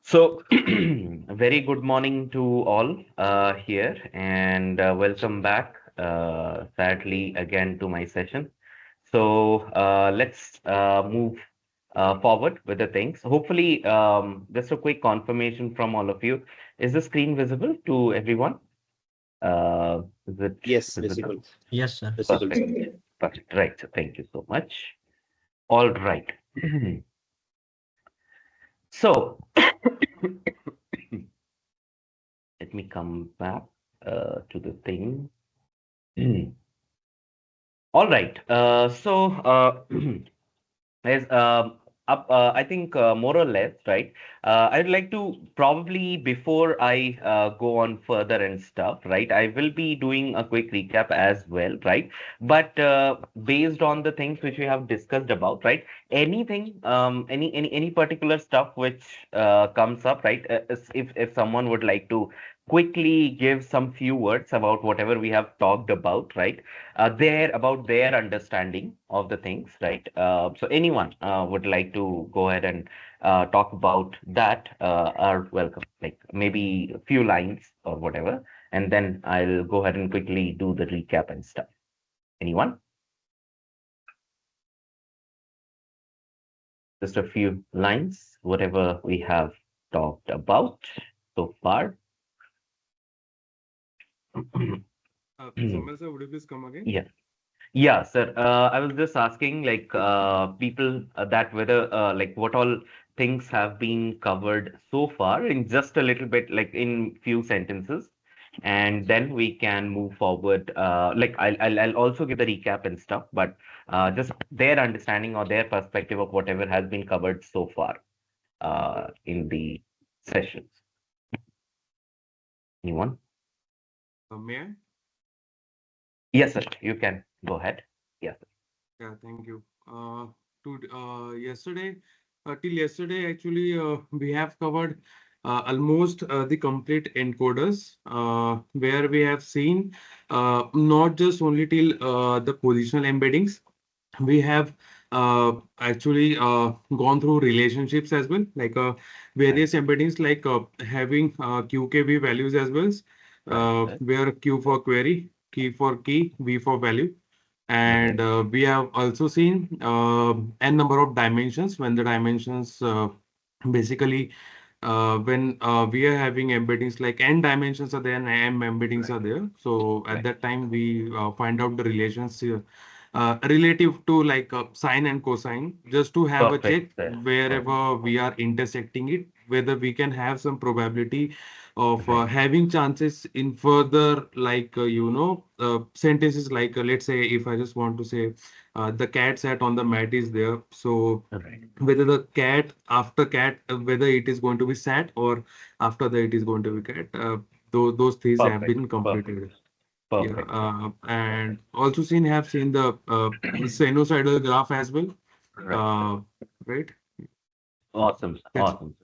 So, very good morning to all here, and welcome back, sadly, again to my session. So, let's move forward with the things. Hopefully, just a quick confirmation from all of you. Is the screen visible to everyone? Is it Yes, visible? visible. Yes, sir. Visible. Perfect. Perfect. Right. So, thank you so much. All right. So, let me come back to the thing. All right. As I think more or less, right? I'd like to probably before I go on further and stuff, right? I will be doing a quick recap as well, right? But based on the things which we have discussed about, right? Anything, any particular stuff which comes up, right? If someone would like to quickly give some few words about whatever we have talked about, right? Their about their understanding of the things, right? So anyone would like to go ahead and talk about that are welcome, like maybe a few lines or whatever, and then I'll go ahead and quickly do the recap and stuff. Anyone? Just a few lines, whatever we have talked about so far. Saumya sir, would you please come again? Yeah. Yeah, sir. I was just asking, like, people that whether, like, what all things have been covered so far in just a little bit, like in few sentences, and then we can move forward. Like, I'll also give the recap and stuff, but just their understanding or their perspective of whatever has been covered so far in the sessions. Anyone? May I? Yes, sir. You can go ahead. Yes. Yeah, thank you. Yesterday, till yesterday, actually, we have covered almost the complete encoders, where we have seen not just only till the positional embeddings, we have actually gone through relationships as well, like Right. various embeddings, like having QKV values as well, Right. Right. where Q for query, key for key, V for value. And Right. we have also seen n number of dimensions when the dimensions basically when we are having embeddings like n dimensions are there and m embeddings are Right. there. So at Right. that time we find out the relations relative to like sine and cosine, just to have a check Perfect, sir. Perfect. wherever we are intersecting it, whether we can have some probability of Right. having chances in further, like sentences, like let's say if I just want to say the cat sat on the mat is there, so Right. whether the cat after cat, whether it is going to be sat or after that it is going to be cat, those things have Perfect. been Perfect. completed. Yeah, Perfect, sir. and also seen the sinusoidal graph as well. Right. Uh, right. Awesome. That's Awesome.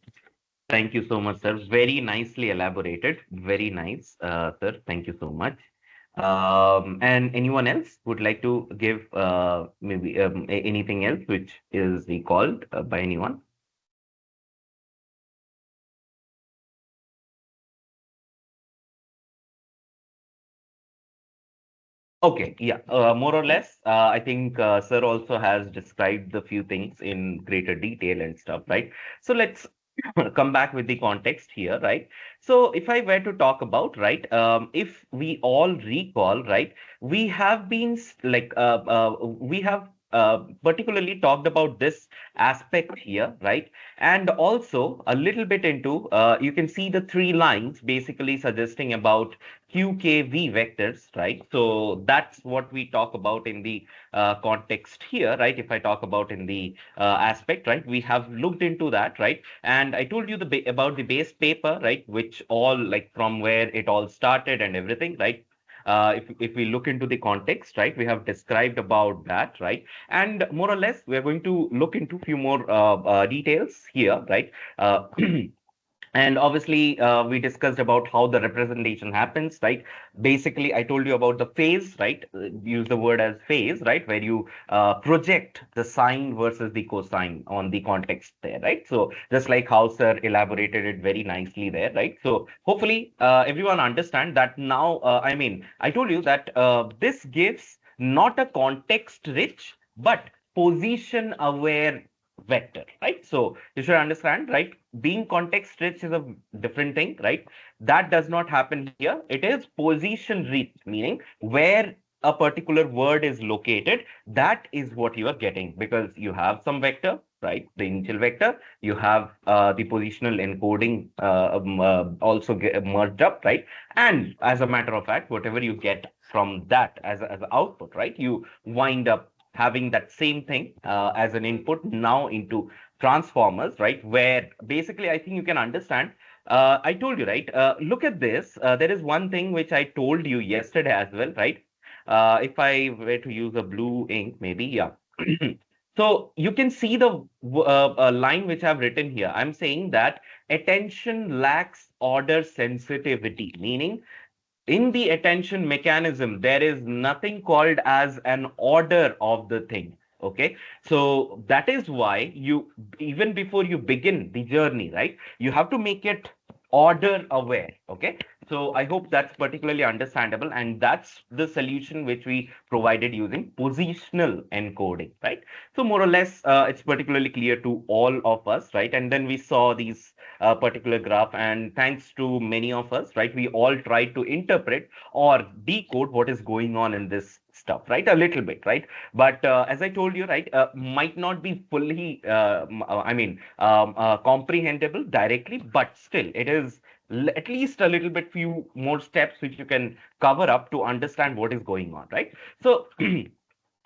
Thank you so much, sir. Very nicely elaborated. Very nice, sir. Thank you so much. And anyone else would like to give maybe anything else which is recalled by anyone? Okay, yeah, more or less. I think sir also has described the few things in greater detail and stuff, right? So let's come back with the context here, right? So if I were to talk about, right, if we all recall, right, we have been we have particularly talked about this aspect here, right? And also a little bit into, you can see the three lines basically suggesting about QKV vectors, right? So that's what we talk about in the context here, right? If I talk about in the aspect, right, we have looked into that, right? And I told you about the base paper, right, which all like from where it all started and everything, right? If we look into the context, right, we have described about that, right? And more or less, we are going to look into few more details here, right? And obviously, we discussed about how the representation happens, right? Basically, I told you about the phase, right? Use the word as phase, right? Where you project the sine versus the cosine on the context there, right? So just like how Sir elaborated it very nicely there, right? So hopefully, everyone understand that now. I mean, I told you that this gives not a context-rich, but position-aware vector, right? So you should understand, right? Being context rich is a different thing, right? That does not happen here. It is position rich, meaning where a particular word is located, that is what you are getting, because you have some vector, right? The initial vector, you have the positional encoding also merged up, right? And as a matter of fact, whatever you get from that as an output, right? You wind up having that same thing as an input now into transformers, right? Where basically, I think you can understand. I told you, right? Look at this. There is one thing which I told you yesterday as well, right? If I were to use a blue ink, maybe, yeah. So you can see the line which I've written here. I'm saying that attention lacks order sensitivity, meaning in the attention mechanism, there is nothing called as an order of the thing. Okay. So that is why you, even before you begin the journey, right, you have to make it order aware. Okay. So I hope that's particularly understandable. And that's the solution which we provided using positional encoding, right? So more or less, it's particularly clear to all of us, right? And then we saw these particular graph, and thanks to many of us, right, we all try to interpret or decode what is going on in this stuff, right, a little bit, right? But as I told you, right, might not be fully comprehensible directly, but still it is at least a little bit few more steps which you can cover up to understand what is going on, right? So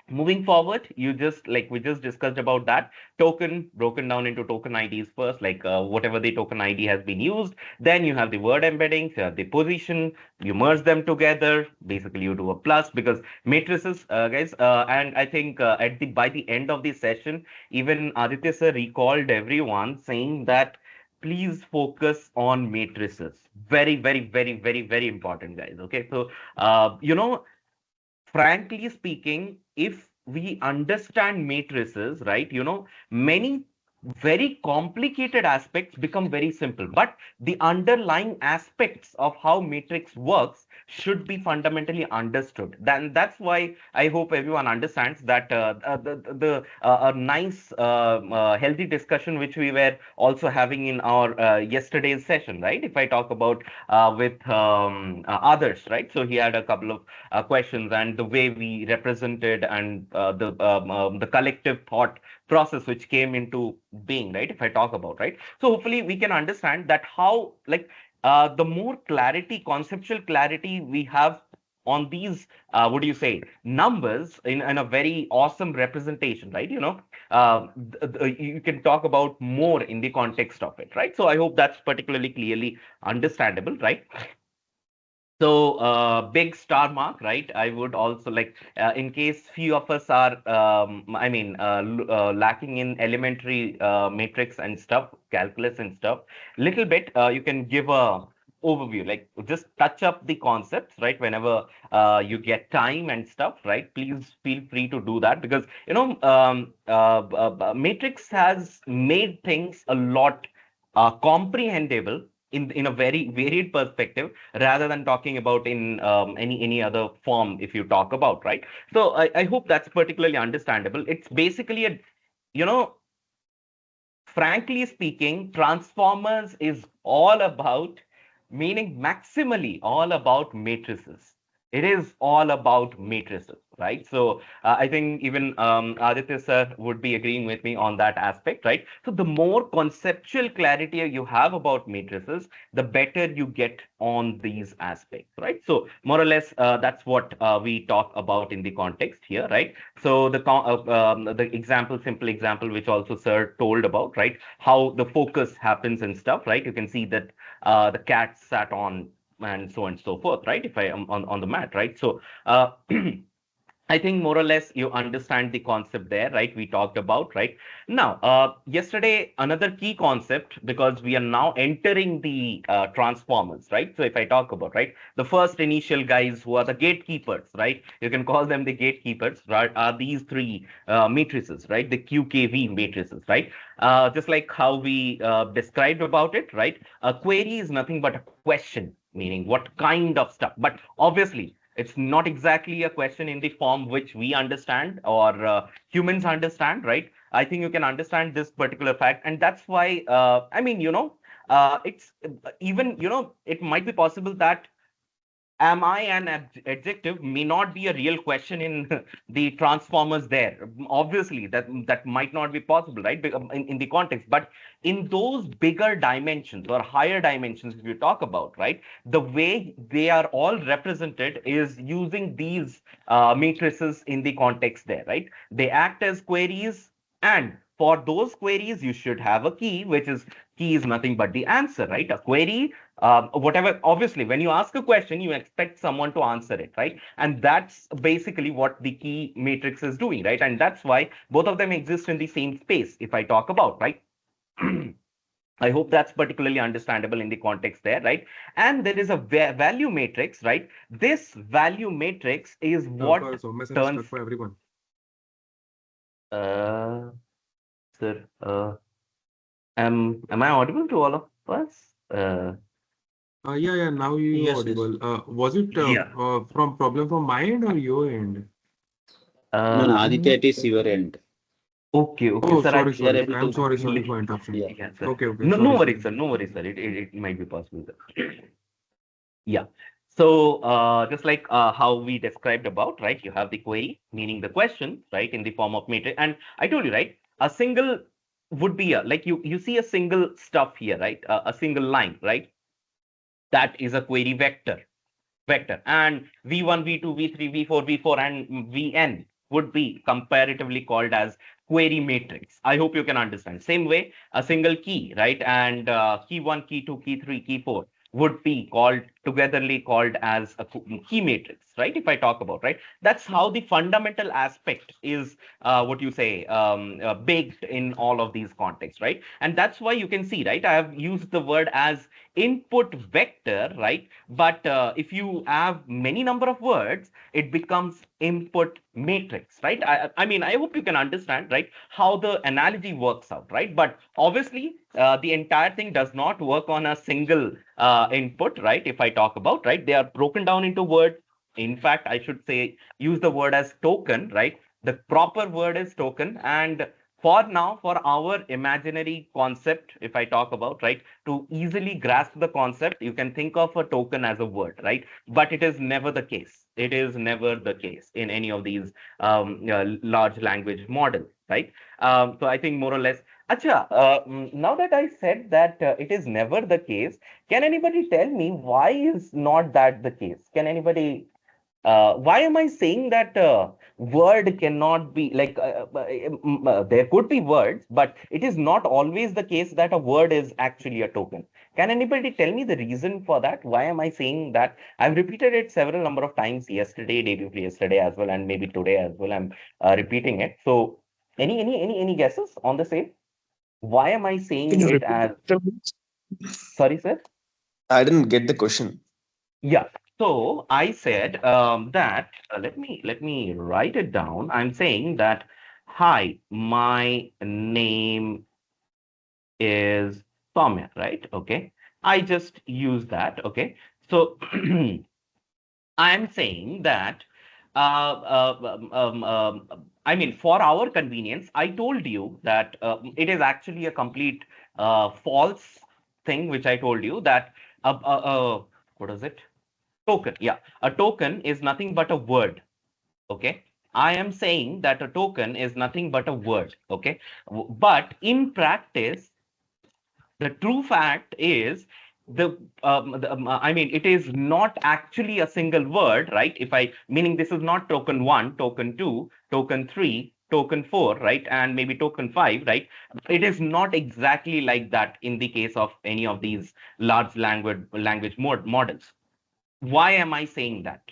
moving forward, you just like we just discussed about that token broken down into token IDs first, like whatever the token ID has been used. Then you have the word embeddings, you have the position, you merge them together. Basically, you do a plus because matrices, guys. And I think at the by the end of the session, even Aditya sir recalled everyone saying that please focus on matrices. Very, very, very, very, very important, guys. Okay, so frankly speaking, if we understand matrices, right, many very complicated aspects become very simple. But the underlying aspects of how matrix works should be fundamentally understood. Then that's why I hope everyone understands that a nice, healthy discussion which we were also having in our yesterday's session, right? If I talk about with others, right? So he had a couple of questions, and the way we represented and the collective thought process which came into being, right? If I talk about, right? So hopefully we can understand that how, like, the more clarity, conceptual clarity we have on these, what do you say, numbers in a very awesome representation, right? You can talk about more in the context of it, right? So I hope that's particularly clearly understandable, right? So, big star mark, right? I would also like, in case few of us are, lacking in elementary matrix and stuff, calculus and stuff, little bit, you can give a overview, like just touch up the concepts, right? Whenever you get time and stuff, right? Please feel free to do that because, matrix has made things a lot comprehensible in a very varied perspective rather than talking about in any other form if you talk about, right? So I hope that's particularly understandable. It's basically a, you know frankly speaking, Transformers is all about, meaning maximally all about matrices. It is all about matrices, right? So I think even Aditya sir would be agreeing with me on that aspect, right? So the more conceptual clarity you have about matrices, the better you get on these aspects, right? So more or less, that's what we talk about in the context here, right? So the example, simple example, which also sir told about, right? How the focus happens and stuff, right? You can see that the cat sat on and so on and so forth, right? If I am on the mat, right? So I think more or less you understand the concept there, right? We talked about, right? Now, yesterday, another key concept, because we are now entering the transformers, right? So if I talk about, right, the first initial guys who are the gatekeepers, right? You can call them the gatekeepers, right? Are these three matrices, right? The QKV matrices, right? Just like how we described about it, right? A query is nothing but a question, meaning what kind of stuff. But obviously, it's not exactly a question in the form which we understand or humans understand, right? I think you can understand this particular fact, and that's why I mean, it's even it might be possible that am I an adjective may not be a real question in the transformers there. Obviously, that might not be possible, right? In the context, but in those bigger dimensions or higher dimensions, if you talk about, right, the way they are all represented is using these matrices in the context there, right? They act as queries, and for those queries, you should have a key, which is key is nothing but the answer, right? A query whatever, obviously, when you ask a question, you expect someone to answer it, right? And that's basically what the key matrix is doing, right? And that's why both of them exist in the same space, if I talk about, right? I hope that's particularly understandable in the context there, right? And there is a value matrix, right? This value matrix is what Soumya sir is stuck turns, for everyone. uh, sir, am I audible to all of us? Yeah, yeah, now you Yes, yes. audible. Was it Yeah. from problem from my end or your end? No, no, I'm Aditya, not. it is your end. Okay, okay, Oh, sir. sorry, We are sorry. able I'm to. sorry, sorry Yeah, for interruption. Yeah. yeah, sir. Okay, okay, No, no sorry, worries, sorry. sir. No worries, sir. It might be possible, sir. Yeah. So, just like how we described about, right? You have the query, meaning the question, right, in the form of matrix. And I told you, right? A single would be a like you see a single stuff here, right? A single line, right? That is a query vector. And V1, V2, V3, V4, V4, and Vn would be comparatively called as query matrix. I hope you can understand. Same way, a single key, right? And key 1, key 2, key 3, key 4 would be called togetherly called as a key matrix, right? If I talk about, right? That's how the fundamental aspect is what you say baked in all of these contexts, right? And that's why you can see, right? I have used the word as input vector, right? But if you have many number of words, it becomes input matrix, right? I mean, I hope you can understand, right, how the analogy works out, right? But obviously, the entire thing does not work on a single input, right? If I talk about, right, they are broken down into words. In fact, I should say use the word as token, right? The proper word is token, and for now, for our imaginary concept, if I talk about, right, to easily grasp the concept, you can think of a token as a word, right? But it is never the case. It is never the case in any of these large language models, right? So I think more or less. Acha, now that I said that it is never the case, can anybody tell me why is not that the case? Can anybody why am I saying that word cannot be like there could be words, but it is not always the case that a word is actually a token. Can anybody tell me the reason for that? Why am I saying that? I've repeated it several number of times yesterday, day before yesterday as well, and maybe today as well. I'm repeating it. So, any guesses on the same? Why am I Can saying you it repeat as? the question, please? Sorry, sir. I didn't get the question. Yeah. So I said that let me write it down. I'm saying that hi, my name is Saumya, right? Okay. I just use that. Okay. So I'm saying that I mean for our convenience, I told you that it is actually a complete false thing, which I told you that what is it? Token, yeah. A token is nothing but a word, okay? I am saying that a token is nothing but a word, okay? But in practice, the true fact is I mean, it is not actually a single word, right? If I, meaning this is not token one, token two, token three, token four, right? And maybe token five, right? It is not exactly like that in the case of any of these large language models. Why am I saying that?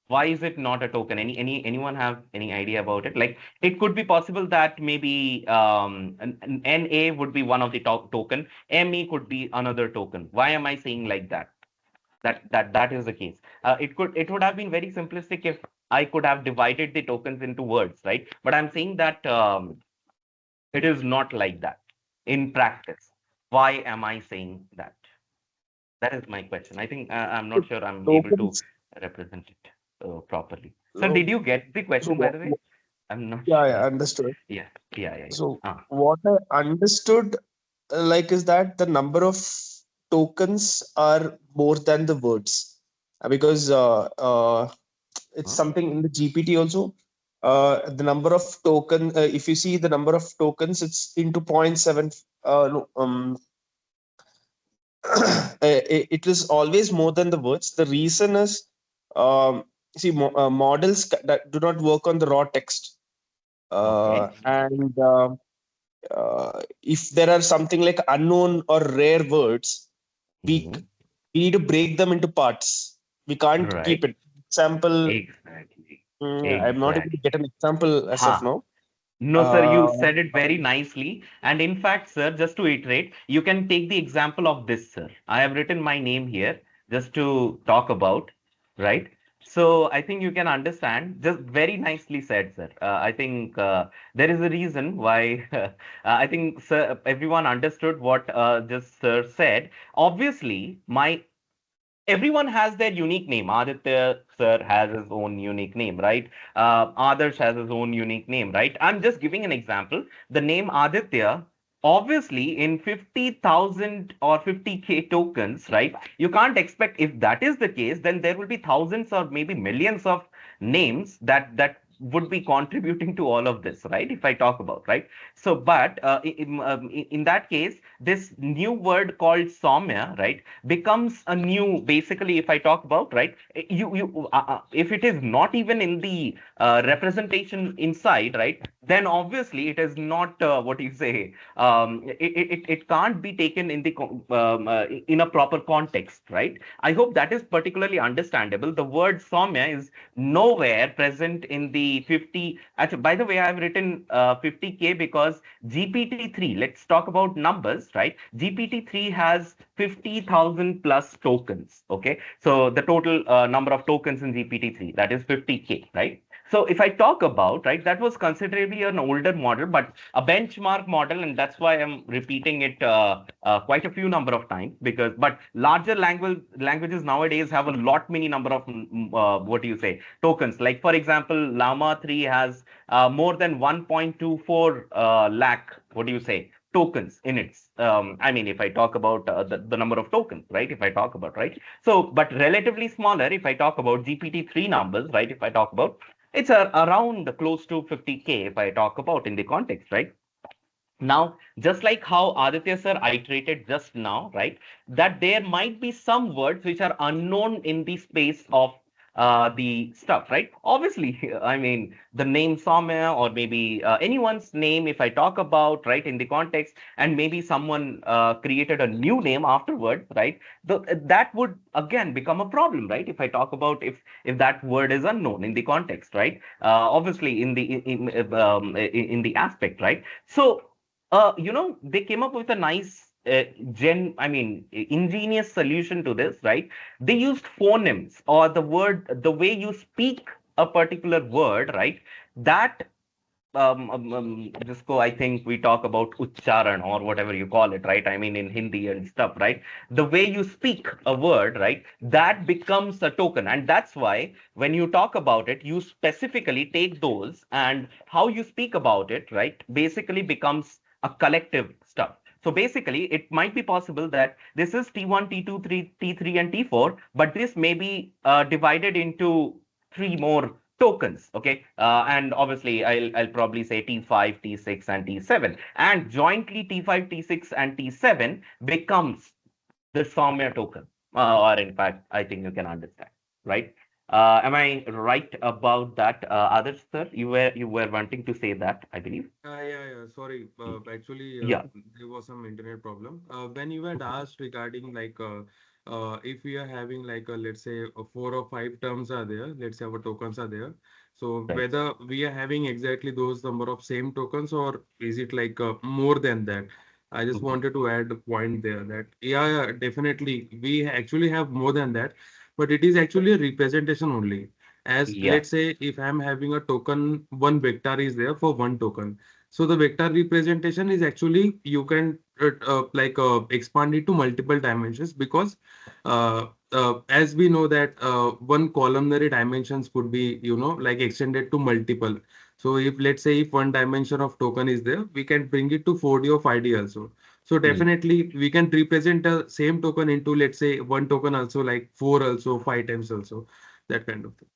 Why is it not a token? Anyone have any idea about it? Like, it could be possible that maybe an NA would be one of the token, ME could be another token. Why am I saying like that? That is the case. It would have been very simplistic if I could have divided the tokens into words, right? But I'm saying that it is not like that in practice. Why am I saying that? That is my question. I think I'm not sure I'm able to Tokens. represent it properly. So, So, did you get the so question, by the way? I'm not yeah, sure. I understood. Yeah, yeah. So Ah, what I understood, like, is that the number of tokens are more than the words. Because it's huh? something in the GPT also. The number of token, if you see the number of tokens, it's into point 0.7. No, it is always more than the words. The reason is, um, see, models that do not work on the raw text, Okay. and if there are something like unknown or rare words, we Hmm. we need to break them into parts. We can't keep Right. it. Example, Exactly. I'm not able to Exactly. get an example as of Ha. now. No, sir, Uh, you said it very nicely. And in fact, sir, just to iterate, you can take the example of this, sir. I have written my name here just to talk about, right? So I think you can understand. Just very nicely said, sir. I think there is a reason why I think, sir, everyone understood what just sir said. Obviously, my everyone has their unique name. Aditya sir has his own unique name, right? Adarsh has his own unique name, right? I'm just giving an example. The name Aditya, obviously, in 50,000 or 50K tokens, right? You can't expect, if that is the case, then there will be thousands or maybe millions of names that would be contributing to all of this, right? If I talk about, right? So, but in that case, this new word called Saumya, right, becomes a new, basically, if I talk about, right, if it is not even in the representation inside, right, then obviously it is not what you say, it can't be taken in the in a proper context, right? I hope that is particularly understandable. The word Saumya is nowhere present in the 50. Actually, by the way, I've written 50K because GPT-3, let's talk about numbers, right? GPT-3 has 50,000 plus tokens. Okay. So the total number of tokens in GPT-3, that is 50K, right? So if I talk about, right, that was considerably an older model, but a benchmark model, and that's why I'm repeating it quite a few number of times, because, but larger languages nowadays have a lot many number of, what do you say, tokens. Like, for example, Llama 3 has more than 1.24 lakh, what do you say, tokens in its, I mean, if I talk about the number of tokens, right? If I talk about, right? So, but relatively smaller, if I talk about GPT-3 numbers, right? If I talk about, it's around close to 50K, if I talk about in the context, right? Now, just like how Aditya sir iterated just now, right, that there might be some words which are unknown in the space of the stuff, right? Obviously, I mean, the name Saumya or maybe anyone's name, if I talk about, right, in the context, and maybe someone created a new name afterwards, right? That would again become a problem, right? If I talk about, if that word is unknown in the context, right? Obviously, in the aspect, right? So they came up with a nice ingenious solution to this, right? They used phonemes, or the way you speak a particular word, right? That Jisko, I think we talk about uchcharan or whatever you call it, right? I mean, in Hindi and stuff, right? The way you speak a word, right? That becomes a token. And that's why when you talk about it, you specifically take those, and how you speak about it, right? Basically becomes a collective stuff. So basically, it might be possible that this is T1, T2, T3, and T4, but this may be divided into three more tokens. Okay. And obviously, I'll probably say T5, T6, and T7. And jointly, T5, T6, and T7 becomes the Saumya token. Or in fact, I think you can understand, right? Am I right about that? Others, sir, you were wanting to say that, I believe. Yeah. Sorry. Actually, Yeah. there was some internet problem. When you had asked regarding like if we are having like let's say 4 or 5 terms are there, let's say our tokens are there. So Right. whether we are having exactly those number of same tokens or is it like more than that? I just Mhm. wanted to add a point there that yeah, definitely we actually have more than that, but it is actually a representation only. As Yeah. let's say if I'm having a token, one vector is there for one token. So the vector representation is actually you can expand it to multiple dimensions because as we know that one columnary dimensions could be like extended to multiple. So if let's say if one dimension of token is there, we can bring it to 4D or 5D also. So Mm. definitely we can represent the same token into let's say one token also like four also 5 times also that kind of thing.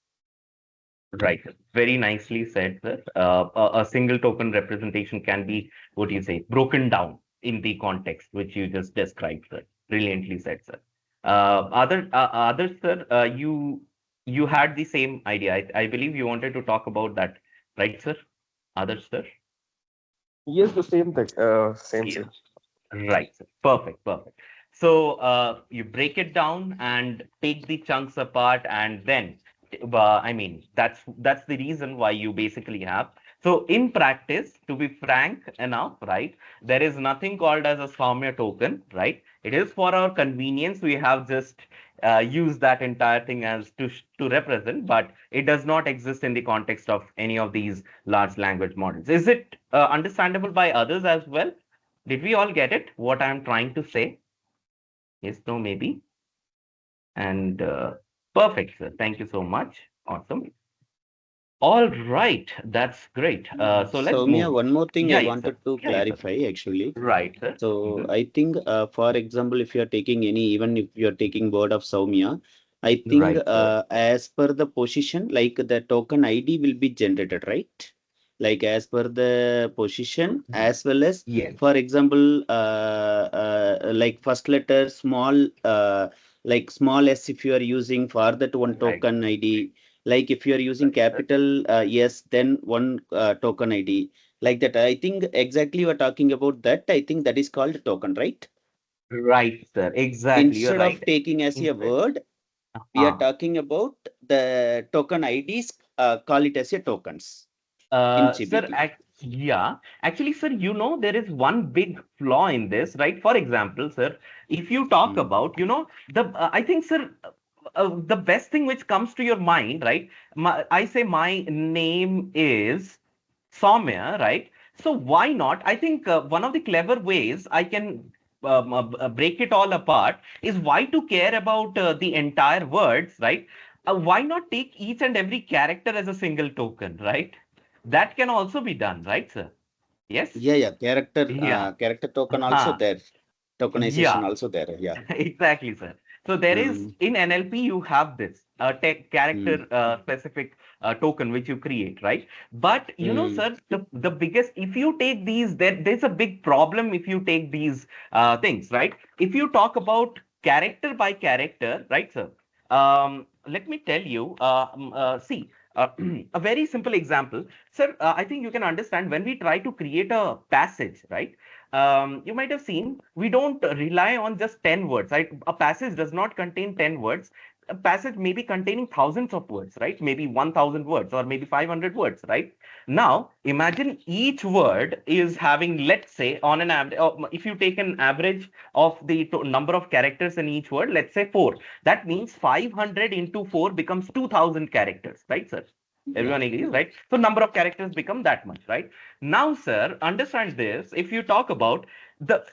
Right. Very nicely said, sir. A single token representation can be, what do you say, broken down in the context which you just described, sir. Brilliantly said, sir. Others, sir, you had the same idea. I believe you wanted to talk about that, right, sir? Others, sir? Yes, the same thing. Same Yeah. thing. Right, sir. Perfect, perfect. So you break it down and take the chunks apart, and then, I mean, that's the reason why you basically have. So in practice, to be frank enough, right, there is nothing called as a Saomya token, right? It is for our convenience. We have just used that entire thing as to represent, but it does not exist in the context of any of these large language models. Is it understandable by others as well? Did we all get it? What I'm trying to say? Yes, no, maybe. And perfect, sir. Thank you so much. Awesome. All right. That's great. So let's Soumya, move. one more thing I Yeah, yes, sir. wanted to Yeah, yes, sir. clarify actually. Right, sir. So Mhm. I think, for example, if you are taking any, even if you are taking word of Soumya, I think Right, sir. as per the position, like the token ID will be generated, right? Like as per the position, as well as, Yes. for example, like first letter small, like small s if you are using for that one Right. token ID. Like if you are using Right, sir. capital yes, then one token ID like that. I think exactly you are talking about that. I think that is called token, right? Right, sir. Exactly. You're Instead of right. taking as a Instead. word, we are Uh, talking about the token IDs, call it as a tokens in Sir, GPT. yeah, actually, sir, there is one big flaw in this, right? For example, sir, if you talk Mm, about, I think, sir, the best thing which comes to your mind, right? I say my name is Saumya, right? So why not? I think one of the clever ways I can break it all apart is why to care about the entire words, right? Why not take each and every character as a single token, right? That can also be done, right, sir? Yes? yeah, character, Yeah. character token also Uh-huh. there. Tokenization Yeah. also there. Yeah. Exactly, sir. So there is Mm, in NLP you have this mm, character specific token which you create, right? But mm, sir, the biggest if you take these, there's a big problem if you take these things, right? If you talk about character by character, right, sir? Let me tell you. See, a very simple example, sir. I think you can understand when we try to create a passage, right? You might have seen we don't rely on just 10 words, right? A passage does not contain 10 words. A passage may be containing thousands of words, right? Maybe 1000 words or maybe 500 words, right? Now imagine each word is having, let's say, on an average, if you take an average of the number of characters in each word, let's say 4, that means 500 into 4 becomes 2000 characters, right, sir? yeah. Everyone agrees, right? So number of characters become that much, right? Now, sir, understand this. If you talk about the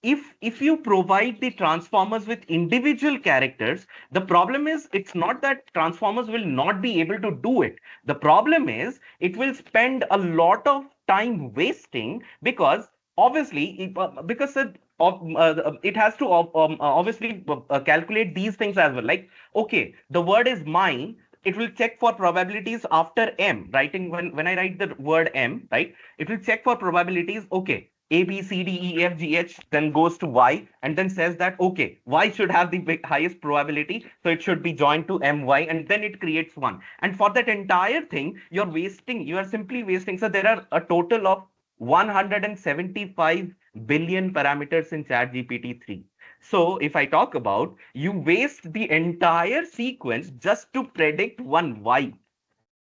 if you provide the transformers with individual characters, the problem is it's not that transformers will not be able to do it. The problem is it will spend a lot of time wasting because obviously because it has to obviously calculate these things as well. Like, okay, the word is mine, it will check for probabilities after m writing when I write the word m, right? It will check for probabilities. Okay, A, B, C, D, E, F, G, H, then goes to Y, and then says that, okay, Y should have the highest probability, so it should be joined to MY, and then it creates one. And for that entire thing, you are simply wasting. So there are a total of 175 billion parameters in ChatGPT 3. So if I talk about, you waste the entire sequence just to predict one Y,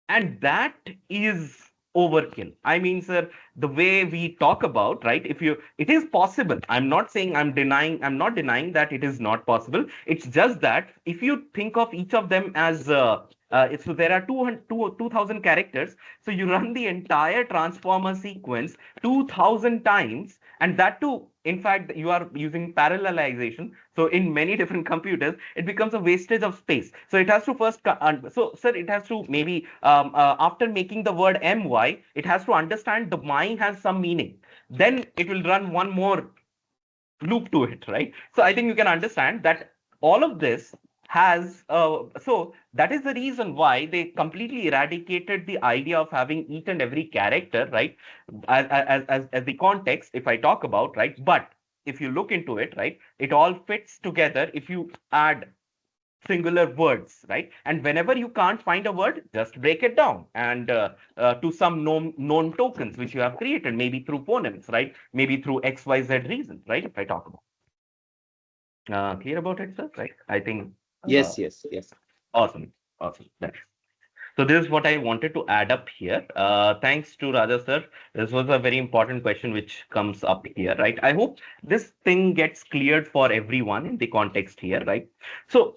and that is overkill. I mean, sir, the way we talk about, right? If you, it is possible. I'm not saying, I'm not denying that it is not possible. It's just that if you think of each of them as so there are 2,000 characters. So you run the entire transformer sequence 2,000 times, and that too, in fact, you are using parallelization. So in many different computers, it becomes a wastage of space. So it has to first, so sir, it has to maybe, after making the word my, it has to understand the my has some meaning. Then it will run one more loop to it, right? So I think you can understand that all of this has, so that is the reason why they completely eradicated the idea of having each and every character, right? As the context, if I talk about, right? But if you look into it, right, it all fits together if you add singular words, right? And whenever you can't find a word, just break it down and to some known tokens which you have created, maybe through phonemes, right? Maybe through XYZ reasons, right? If I talk about. Clear about it, sir? Right? I think. Yes, yes, yes. Awesome. Awesome. That's so this is what I wanted to add up here. Thanks to Raja sir. This was a very important question which comes up here, right? I hope this thing gets cleared for everyone in the context here, right? So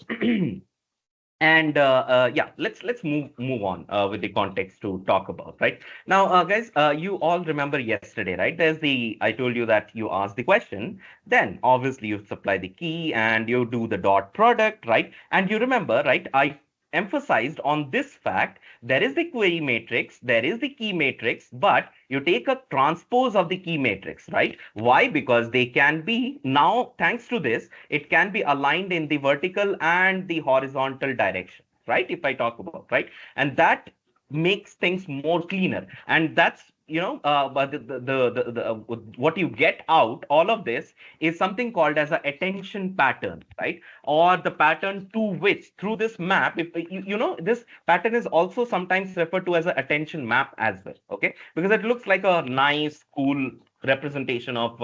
and yeah, let's move on with the context to talk about, right? Now, guys, you all remember yesterday, right? There's the, I told you that you ask the question, then obviously you supply the key and you do the dot product, right? And you remember, right? I emphasized on this fact, there is the query matrix, there is the key matrix, but you take a transpose of the key matrix, right? Why? Because they can be now, thanks to this, it can be aligned in the vertical and the horizontal direction, right? If I talk about, right? And that makes things more cleaner. And that's, but what you get out, all of this is something called as a attention pattern, right? Or the pattern to which, through this map, if this pattern is also sometimes referred to as an attention map as well, okay? Because it looks like a nice, cool representation of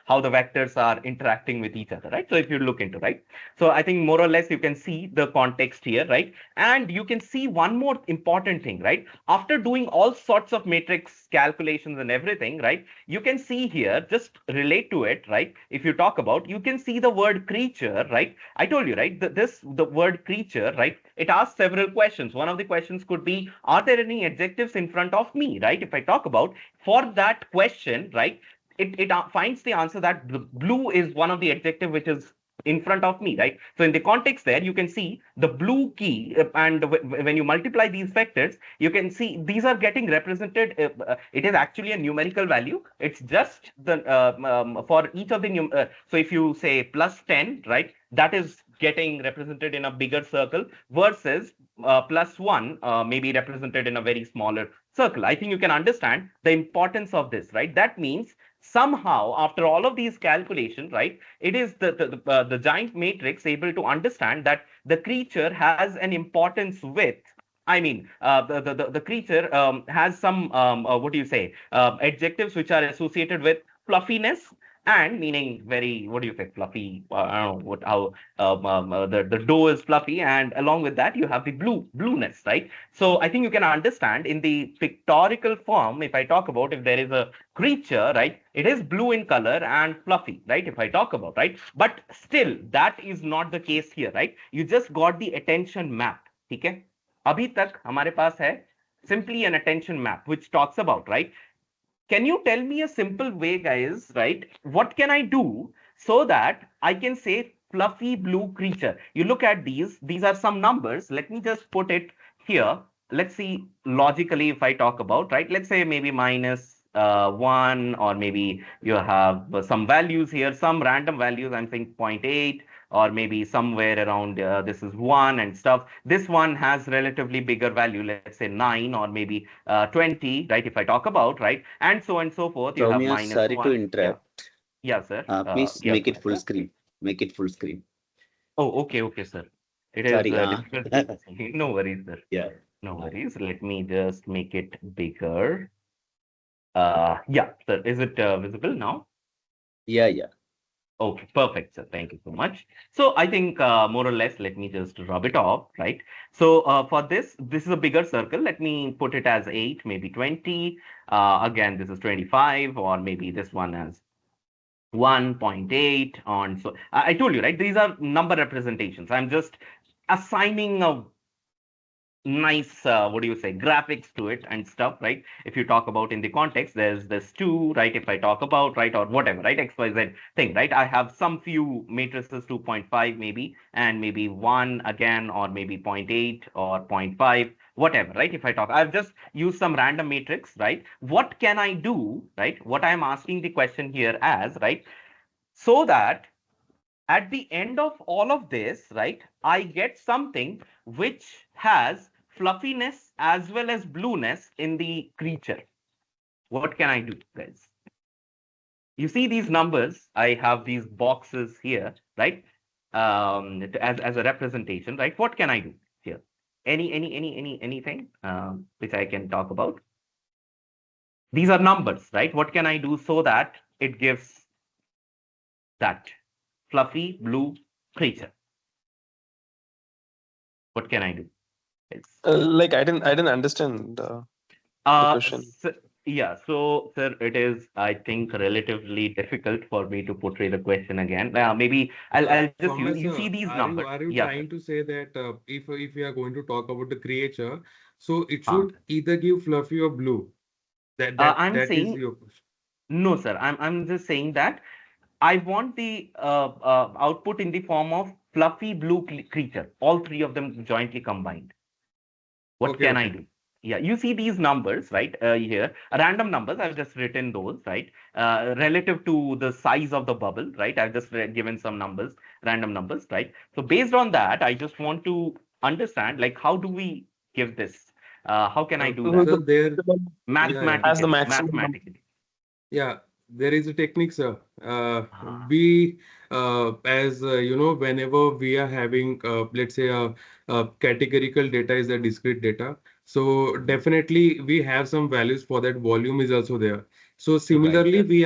how the vectors are interacting with each other, right? So if you look into, right? So I think more or less you can see the context here, right? And you can see one more important thing, right? After doing all sorts of matrix calculations and everything, right? You can see here, just relate to it, right? If you talk about, you can see the word creature, right? I told you, right? The word creature, right? It asks several questions. One of the questions could be, are there any adjectives in front of me, right? If I talk about, for that question, right? It finds the answer that the blue is one of the adjective which is in front of me, right? So in the context there, you can see the blue key, and when you multiply these vectors, you can see these are getting represented. It is actually a numerical value. It's just the for each of the so if you say plus 10, right, that is getting represented in a bigger circle versus plus 1 maybe represented in a very smaller circle. I think you can understand the importance of this, right? That means somehow after all of these calculations, right, it is the giant matrix able to understand that the creature has an importance with, I mean, the creature has some, what do you say, adjectives which are associated with fluffiness and meaning very, what do you say, fluffy, I don't know what, how the dough is fluffy, and along with that you have the blueness, right? So I think you can understand in the pictorial form, if I talk about, if there is a creature, right, it is blue in color and fluffy, right? If I talk about, right, but still that is not the case here, right? You just got the attention map, okay? अभी तक हमारे पास है simply an attention map which talks about, right? Can you tell me a simple way, guys, right? What can I do so that I can say fluffy blue creature? You look at these are some numbers. Let me just put it here. Let's see logically if I talk about, right? Let's say maybe minus 1, or maybe you have some values here, some random values. I'm saying 0.8, or maybe somewhere around this is 1 and stuff. This one has relatively bigger value, let's say 9 or maybe 20, right? If I talk about, right? And so forth, you have Soumya, minus sorry to 1. Yeah. interrupt. Yeah, sir. Please Yeah, make go it ahead, full sir. screen. Make it full screen. Oh, okay, sir. It is Sorry. difficult to see. No worries, sir. Yeah. No worries. Let me just make it bigger. Yeah, sir. Is it visible now? Yeah. Okay, perfect, sir. Thank you so much. So I think more or less, let me just rub it off, right? So for this is a bigger circle. Let me put it as 8, maybe 20. Again, this is 25, or maybe this one as 1.8 on. So I told you, right? These are number representations. I'm just assigning a nice what do you say, graphics to it and stuff, right? If you talk about in the context, there's this 2, right? If I talk about, right, or whatever, right, xyz thing, right? I have some few matrices, 2.5 maybe, and maybe 1 again, or maybe zero point 0.8 or zero point 0.5, whatever, right? If I talk, I've just used some random matrix, right? What can I do, right? What I'm asking the question here as, right, so that at the end of all of this, right, I get something which has fluffiness as well as blueness in the creature. What can I do, guys? You see these numbers, I have these boxes here, right? As a representation, right? What can I do here? Anything which I can talk about? These are numbers, right? What can I do so that it gives that fluffy blue creature? What can I do? It's Like I didn't understand the Uh, question. s- yeah, so sir, it is, I think, relatively difficult for me to portray the question again. Maybe I'll just Soumya, you see sir, these are numbers. you Yeah, sir. trying to say that if we are going to talk about the creature, so it Uh, should either give fluffy or blue? I'm That is saying your question. no, sir. I'm just saying that I want the output in the form of fluffy blue creature, all three of them jointly combined. What Okay, can I okay. do? Yeah, you see these numbers, right? Here, random numbers. I've just written those, right? Relative to the size of the bubble, right? I've just given some numbers, random numbers, right? So based on that, I just want to understand, like, how do we give this? How can I do So that So the there, maximum yeah. has the mathematically? maximum number. Mathematically. Yeah, there is a technique, sir. Ah, We, as whenever we are having, let's say, categorical data is a discrete data. So mhm. definitely we have some values for that. Volume is also there. So Right, similarly, sir. we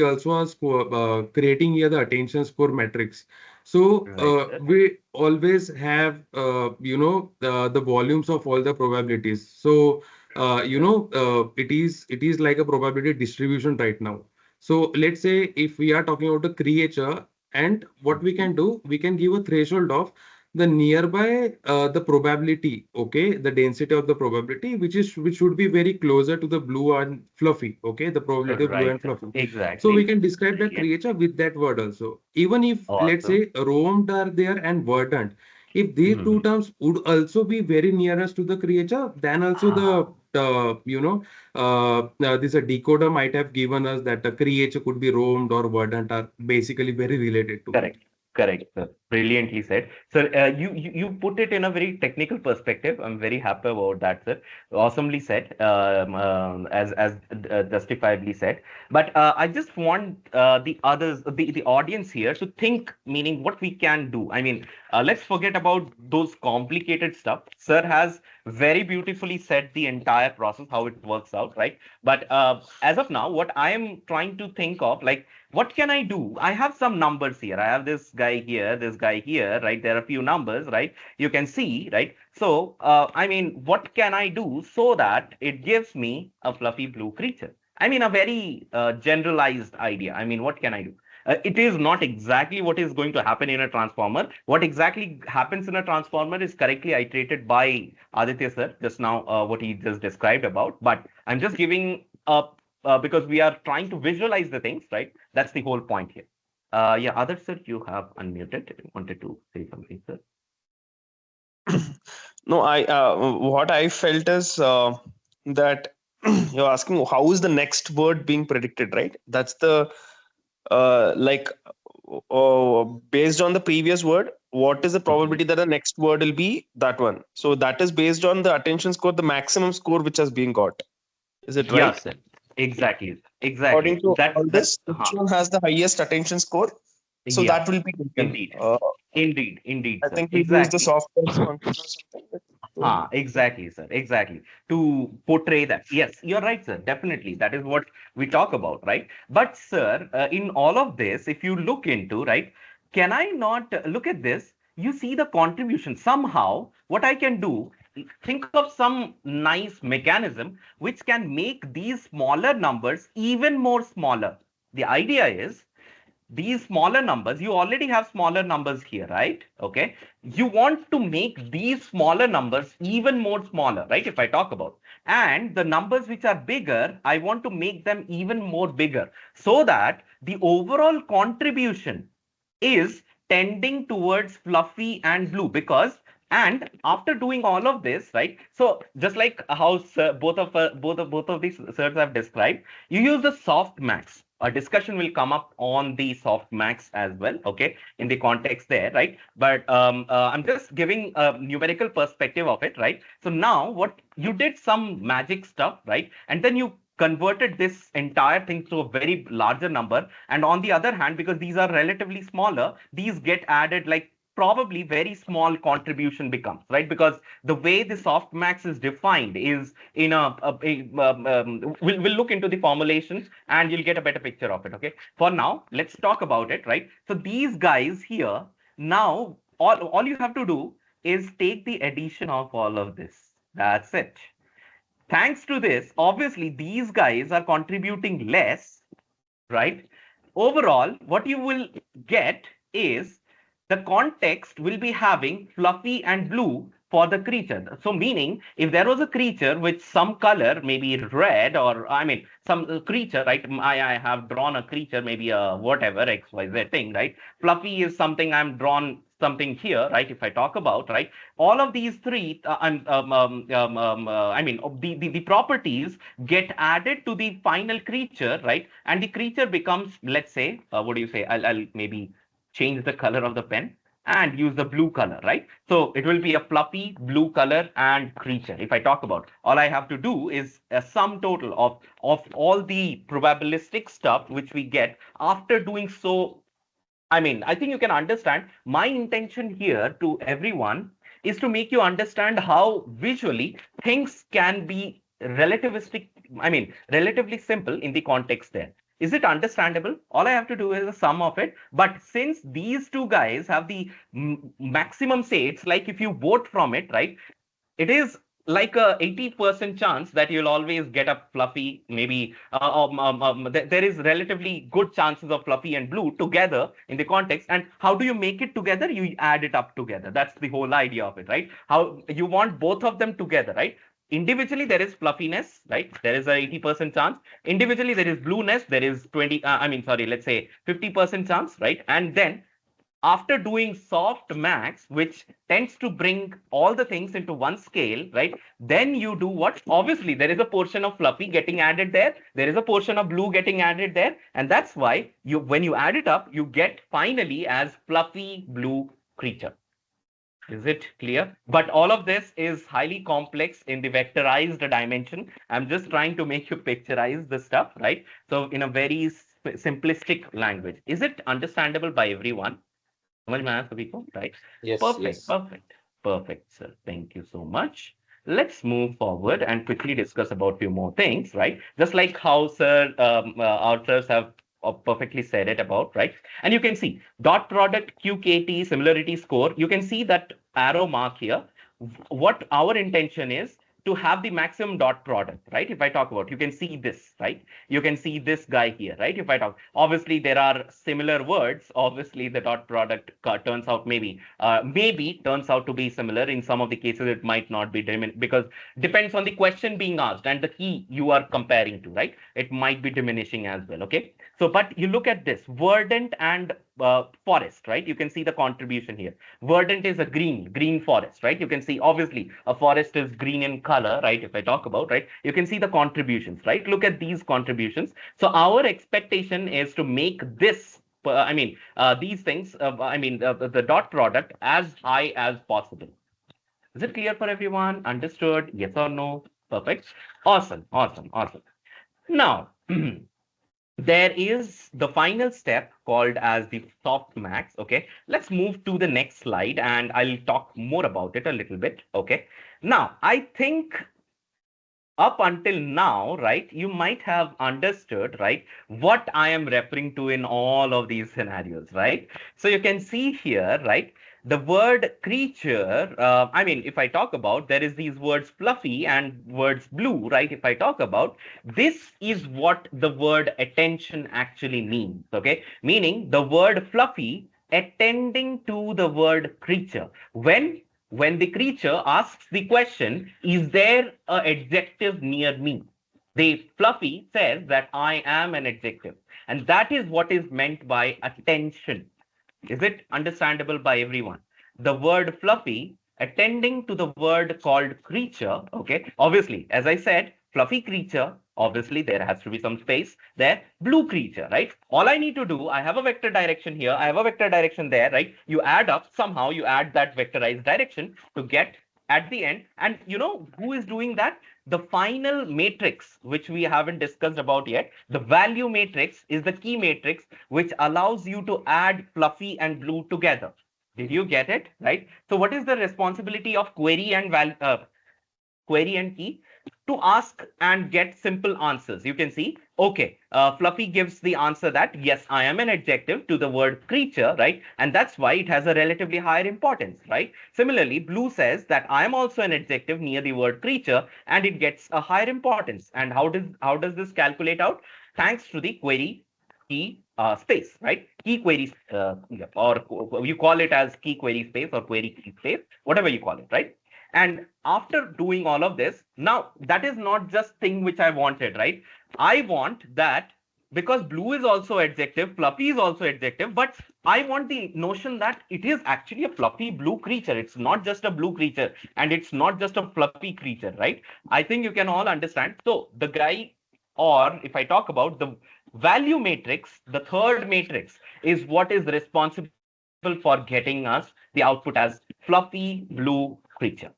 also are creating here the attention score matrix. So Right, sir. we always have, the volumes of all the probabilities. So Right, sir. it is like a probability distribution right now. So let's say if we are talking about a creature, and what we Mhm. can do, we can give a threshold of the nearby the probability, okay, the density of the probability, which should be very closer to the blue and fluffy, okay, the probability of blue Right, and sir. fluffy. So we Exactly. can describe the Brilliant. creature with that word also. Even if let's Awesome. say roamed are there and verdant, if these two Mhm. terms would also be very nearest to the creature, then also Ah, this a decoder might have given us that a creature could be roamed or verdant are basically very related to it. correct, correct, sir. Brilliantly said. Sir, you put it in a very technical perspective. I'm very happy about that, sir. Awesomely said, as justifiably said. But I just want the others, the audience here to think, meaning what we can do. I mean, let's forget about those complicated stuff. Sir has very beautifully said the entire process, how it works out, right? But as of now, what I am trying to think of, like, what can I do? I have some numbers here. I have this guy here, right? There are a few numbers, right? You can see, right? So, I mean, what can I do so that it gives me a fluffy blue creature? I mean, a very generalized idea. I mean, what can I do? It is not exactly what is going to happen in a transformer. What exactly happens in a transformer is correctly iterated by Aditya sir just now, what he just described about. But I'm just giving a because we are trying to visualize the things, right? That's the whole point here. Yeah, Other sir, you have unmuted. If you wanted to say something, sir. No, I what I felt is that you're asking how is the next word being predicted, right? That's the like based on the previous word, what is the probability that the next word will be that one? So that is based on the attention score, the maximum score which has been got. Is it right? Yes, sir. Exactly. According Exactly. to all That, this, which one has the highest attention score? So yeah, that will be taken. indeed. Indeed, I sir. think we use the Exactly. software function or something. Exactly, sir. Exactly. To portray that. Yes, you're right, sir. Definitely. That is what we talk about, right? But, sir, in all of this, if you look into, right, can I not look at this? You see the contribution. Somehow, what I can do, think of some nice mechanism which can make these smaller numbers even more smaller. The idea is these smaller numbers, you already have smaller numbers here, right? Okay. You want to make these smaller numbers even more smaller, right? If I talk about, and the numbers which are bigger, I want to make them even more bigger so that the overall contribution is tending towards fluffy and blue because and after doing all of this, right? So just like how both of these sirs have described, you use the soft max. A discussion will come up on the soft max as well, okay, in the context there, right? But I'm just giving a numerical perspective of it, right? So now what you did some magic stuff, right? And then you converted this entire thing to a very larger number. And on the other hand, because these are relatively smaller, these get added like probably very small contribution becomes, right? Because the way the softmax is defined is in we'll look into the formulations and you'll get a better picture of it, okay? For now, let's talk about it, right? So these guys here, now all you have to do is take the addition of all of this. That's it. Thanks to this, obviously, these guys are contributing less, right? Overall, what you will get is the context will be having fluffy and blue for the creature. So meaning if there was a creature with some color, maybe red or I mean some creature, right? I have drawn a creature, maybe a whatever XYZ thing, right? Fluffy is something I'm drawn something here, right? If I talk about, right? All of these three, I mean, the properties get added to the final creature, right? And the creature becomes, let's say, what do you say? I'll maybe change the color of the pen and use the blue color, right? So it will be a fluffy blue color and creature. If I talk about, all I have to do is a sum total of all the probabilistic stuff which we get after doing so. I mean, I think you can understand my intention here to everyone is to make you understand how visually things can be relativistic, I mean, relatively simple in the context there. Is it understandable? All I have to do is a sum of it. But since these two guys have the maximum say, it's like if you vote from it, right? It is like a 80% chance that you'll always get a fluffy, maybe there is relatively good chances of fluffy and blue together in the context. And how do you make it together? You add it up together. That's the whole idea of it, right? How you want both of them together, right? Individually there is fluffiness, right? There is a 80% chance. Individually there is blueness, there is 20 I mean sorry, let's say 50% chance, right? And then after doing soft max, which tends to bring all the things into one scale, right? Then you do what? Obviously, there is a portion of fluffy getting added there. There is a portion of blue getting added there. And that's why you, when you add it up, you get finally as fluffy blue creature. Is it clear? But all of this is highly complex in the vectorized dimension. I'm just trying to make you picturize the stuff, right? So in a very simplistic language. Is it understandable by everyone? समझ में आया सभी को, right? Yes, Perfect, yes. perfect, sir. Thank you so much. Let's move forward and quickly discuss about few more things, right? Just like how sir, our sirs have perfectly said it about, right? And you can see dot product QKT similarity score. You can see that arrow mark here. What our intention is to have the maximum dot product, right? If I talk about, you can see this, right? You can see this guy here, right? If I talk, obviously there are similar words. Obviously the dot product turns out maybe turns out to be similar. In some of the cases, it might not be because depends on the question being asked and the key you are comparing to, right? It might be diminishing as well, okay? So, but you look at this verdant and forest, right? You can see the contribution here. Verdant is a green forest, right? You can see obviously a forest is green in color, right? If I talk about, right, you can see the contributions, right? Look at these contributions. So our expectation is to make this these things, the dot product as high as possible. Is it clear for everyone? Understood? Yes or no? Perfect. Awesome, awesome, awesome. Now, there is the final step called as the softmax. Okay, let's move to the next slide and I'll talk more about it a little bit. Okay, now I think up until now, right, you might have understood, right, what I am referring to in all of these scenarios, right? So you can see here, right, the word creature, if I talk about, there is these words fluffy and words blue, right? If I talk about, this is what the word attention actually means, okay? Meaning the word fluffy attending to the word creature. When the creature asks the question, is there an adjective near me? The fluffy says that I am an adjective. And that is what is meant by attention. Is it understandable by everyone? The word fluffy attending to the word called creature. Okay. Obviously, as I said, fluffy creature. Obviously, there has to be some space there. Blue creature, right? All I need to do, I have a vector direction here. I have a vector direction there, right? You add up, somehow you add that vectorized direction to get at the end. And you know who is doing that? The final matrix, which we haven't discussed about yet, the value matrix is the key matrix which allows you to add fluffy and blue together. Did you get it? Right? So what is the responsibility of query and key? To ask and get simple answers. You can see, okay, fluffy gives the answer that yes, I am an adjective to the word creature, right? And that's why it has a relatively higher importance, right? Similarly, blue says that I am also an adjective near the word creature, and it gets a higher importance. And how does this calculate out? Thanks to the query key space, right? Key query, or you call it as key query space or query key space, whatever you call it, right? And after doing all of this, now that is not just thing which I wanted, right? I want that because blue is also adjective, fluffy is also adjective, but I want the notion that it is actually a fluffy blue creature. It's not just a blue creature and it's not just a fluffy creature, right? I think you can all understand. So the guy, or if I talk about the value matrix, the third matrix is what is responsible for getting us the output as fluffy blue creature.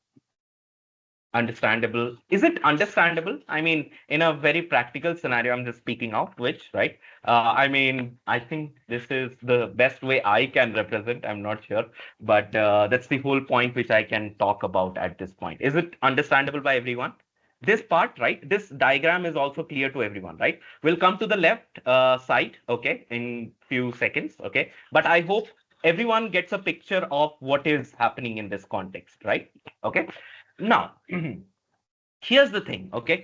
Understandable? Is it understandable? I mean, in a very practical scenario, I'm just speaking out, which, right? I think this is the best way I can represent. I'm not sure, but that's the whole point which I can talk about at this point. Is it understandable by everyone? This part, right? This diagram is also clear to everyone, right? We'll come to the left side, okay, in few seconds, okay? But I hope everyone gets a picture of what is happening in this context, right? Okay. Now, here's the thing, okay?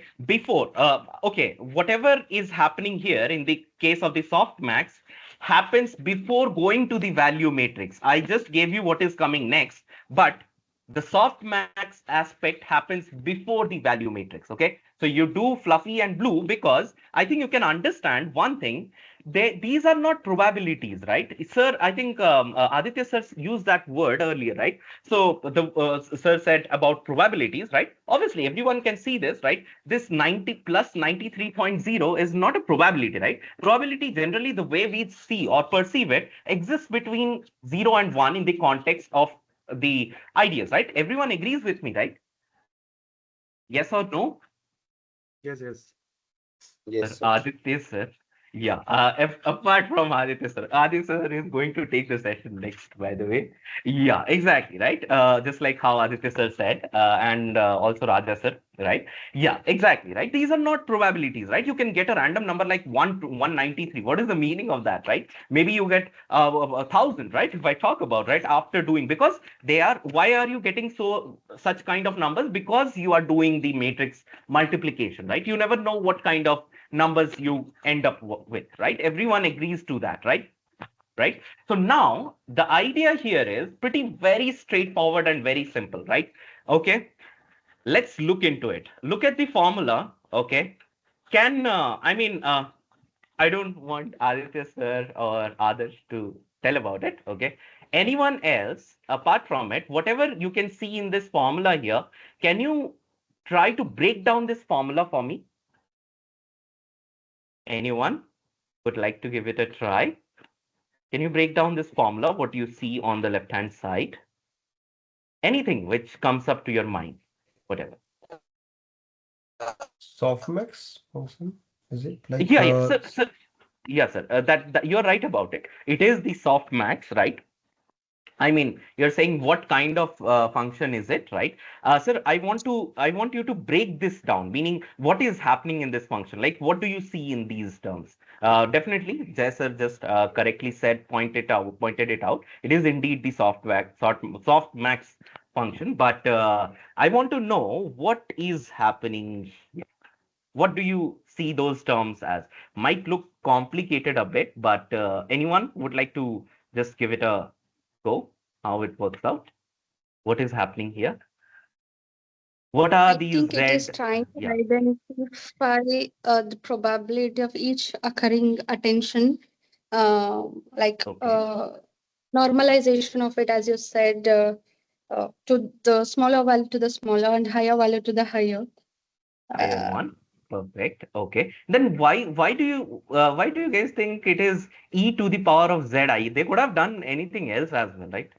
Whatever is happening here in the case of the softmax happens before going to the value matrix. I just gave you what is coming next, but the softmax aspect happens before the value matrix, okay? So you do fluffy and blue because I think you can understand one thing. These are not probabilities, right? Sir, I think Aditya sir used that word earlier, right? So the sir said about probabilities, right? Obviously, everyone can see this, right? This 90 plus 93.0 is not a probability, right? Probability, generally, the way we see or perceive it, exists between 0 and 1 in the context of the ideas, right? Everyone agrees with me, right? Yes or no? Yes, yes. Yes, sir. Aditya sir. Yeah, apart from Aditya sir is going to take the session next, by the way. Yeah, exactly, right? Just like how Aditya sir said, and also Raja sir, right? Yeah, exactly, right? These are not probabilities, right? You can get a random number like 1 to 193. What is the meaning of that, right? Maybe you get 1,000, right? If I talk about, right, after doing, because why are you getting such kind of numbers? Because you are doing the matrix multiplication, right? You never know what kind of numbers you end up with, right? Everyone agrees to that, right? Right? So now the idea here is pretty very straightforward and very simple, right? Okay, let's look into it. Look at the formula, okay? I don't want Aditya sir or others to tell about it, okay? Anyone else, apart from it, whatever you can see in this formula here, can you try to break down this formula for me? Anyone would like to give it a try? Can you break down this formula? What you see on the left-hand side? Anything which comes up to your mind, whatever. Softmax function, is it like Yeah, yeah, sir, yeah, sir. That you're right about it. It is the soft max, right? I mean, you're saying what kind of function is it, right? Sir, I want you to break this down, meaning what is happening in this function? Like, what do you see in these terms? Definitely, Jay sir just correctly said, pointed it out. It is indeed the soft max function, but I want to know what is happening. What do you see those terms as? Might look complicated a bit, but anyone would like to just give it a go, how it works out? What is happening here? What are I these think it is Z? trying to Yeah, identify the probability of each occurring attention, uh, like okay. normalization of it, as you said, to the smaller value to the smaller and higher value to the higher. Higher one. Perfect. Okay. Then why do you guys think it is e to the power of zi? They could have done anything else as well, right?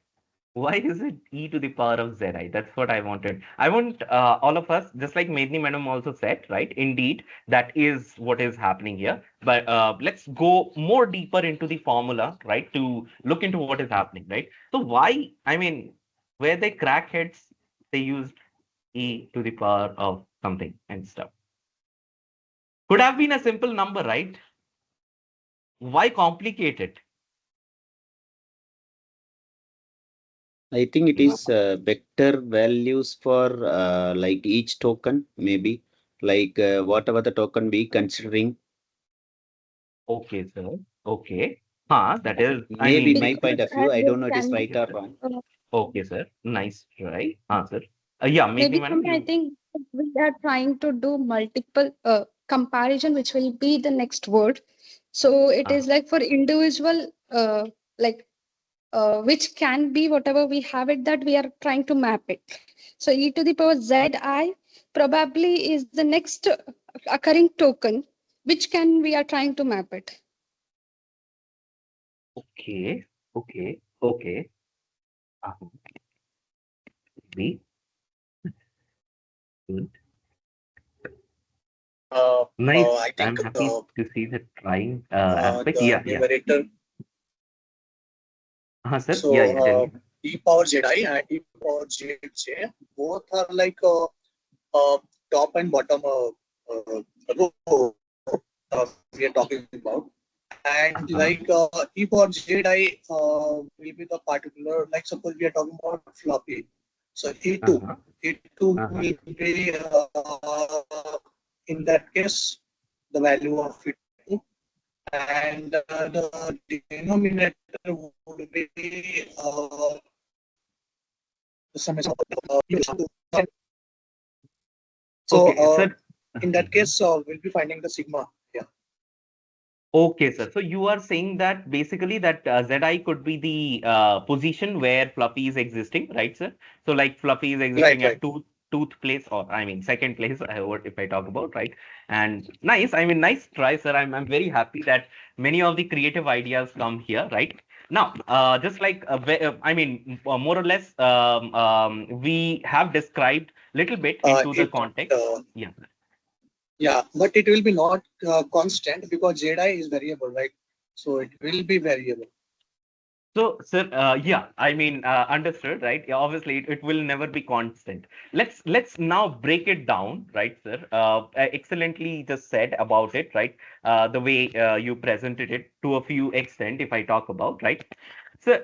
Why is it e to the power of zi? That's what I wanted. I want all of us, just like Medni Madam also said, right? Indeed, that is what is happening here. But let's go more deeper into the formula, right? To look into what is happening, right? So why, I mean, where they crackheads, they used e to the power of something and stuff. Could have been a simple number, right? Why complicate it? I think it is vector values for like each token, maybe like whatever the token we considering. Okay, sir. Okay. That is, I Maybe mean, my point Because of view, as I it don't know it is can right okay, or sir. wrong. uh, Okay, sir. Nice try. Sir. Yeah, Medni maybe madam, I you. think we are trying to do multiple comparison, which will be the next word. So it Uh, is like for individual, like which can be whatever we have it that we are trying to map it. So e to the power zi probably is the next occurring token, which can we are trying to map it. okay. Okay. Okay. Uh, be good. Nice. I I'm think happy to see the trying aspect. the Yeah. Yeah. numerator. Sir. So Yeah. Yeah. Tell me. e power zi and e power zj both are like top and bottom row we are talking about. And Uh-huh. like e power zi will be the particular, like suppose we are talking about floppy. So e2, Uh-huh. e2 Uh-huh. will be in that case the value of e2, and the denominator would be the summation of so Okay, sir. in that case we'll be finding the sigma. Yeah. Okay, sir. So you are saying that basically that Zi could be the position where Fluffy is existing, right, sir? So like Fluffy is Right, existing right. at tooth place, or I mean second place, what if I talk about, right? And nice, I mean nice try, sir. I'm very happy that many of the creative ideas come here, right? Now, just like I mean, more or less, we have described little bit into the It context. Yeah. yeah, but it will be not constant because zi is variable, right? So it will be variable. So, sir, yeah, I mean, understood, right? Yeah, obviously, it will never be constant. Let's now break it down, right, sir? Excellently just said about it, right? The way you presented it to a few extent, if I talk about, right? So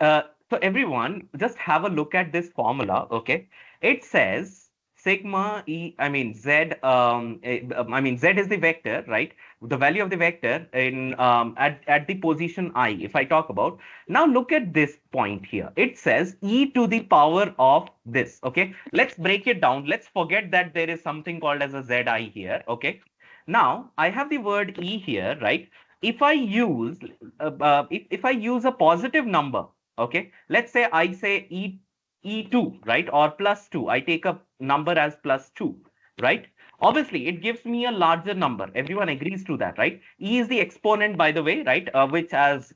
everyone, just have a look at this formula, okay? It says sigma e, I mean z, I mean z is the vector, right? The value of the vector in at the position I, if I talk about. Now look at this point here. It says e to the power of this. Okay, let's break it down. Let's forget that there is something called as a zi here. Okay, now I have the word e here, right? If I use if I use a positive number, okay, let's say I say e e2, right, or plus 2. I take a number as plus 2, right? Obviously, it gives me a larger number. Everyone agrees to that, right? E is the exponent, by the way, right? Which has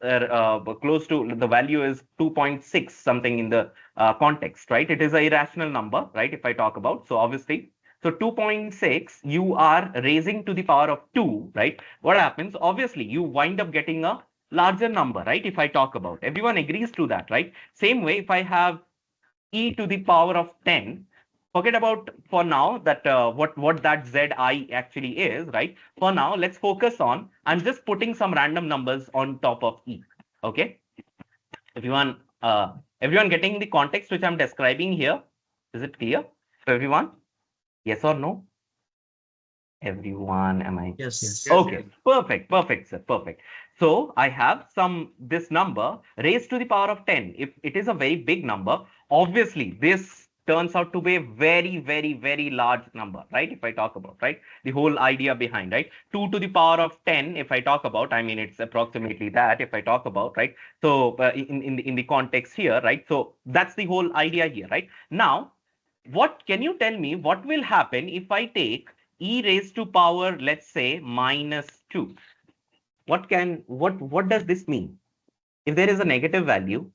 close to the value is 2.6 something in the context, right? It is a irrational number, right? If I talk about, so obviously, so 2.6 you are raising to the power of 2, right? What happens? Obviously, you wind up getting a larger number, right? If I talk about, everyone agrees to that, right? Same way, if I have e to the power of 10, forget about for now that what that zi actually is, right? For now, let's focus on, I'm just putting some random numbers on top of e. Okay, everyone, everyone getting the context which I'm describing here? Is it clear for everyone? Yes or no? Everyone, am I? Yes. Okay, perfect, sir, perfect. So I have this number raised to the power of 10. If it is a very big number, obviously this turns out to be a very large number, right? If I talk about, right, the whole idea behind, right, 2 to the power of 10, if I talk about, I mean, it's approximately that, if I talk about, right? So in the context here, right? So that's the whole idea here, right? Now, what can you tell me what will happen if I take e raised to power, let's say, -2? What does this mean? If there is a negative value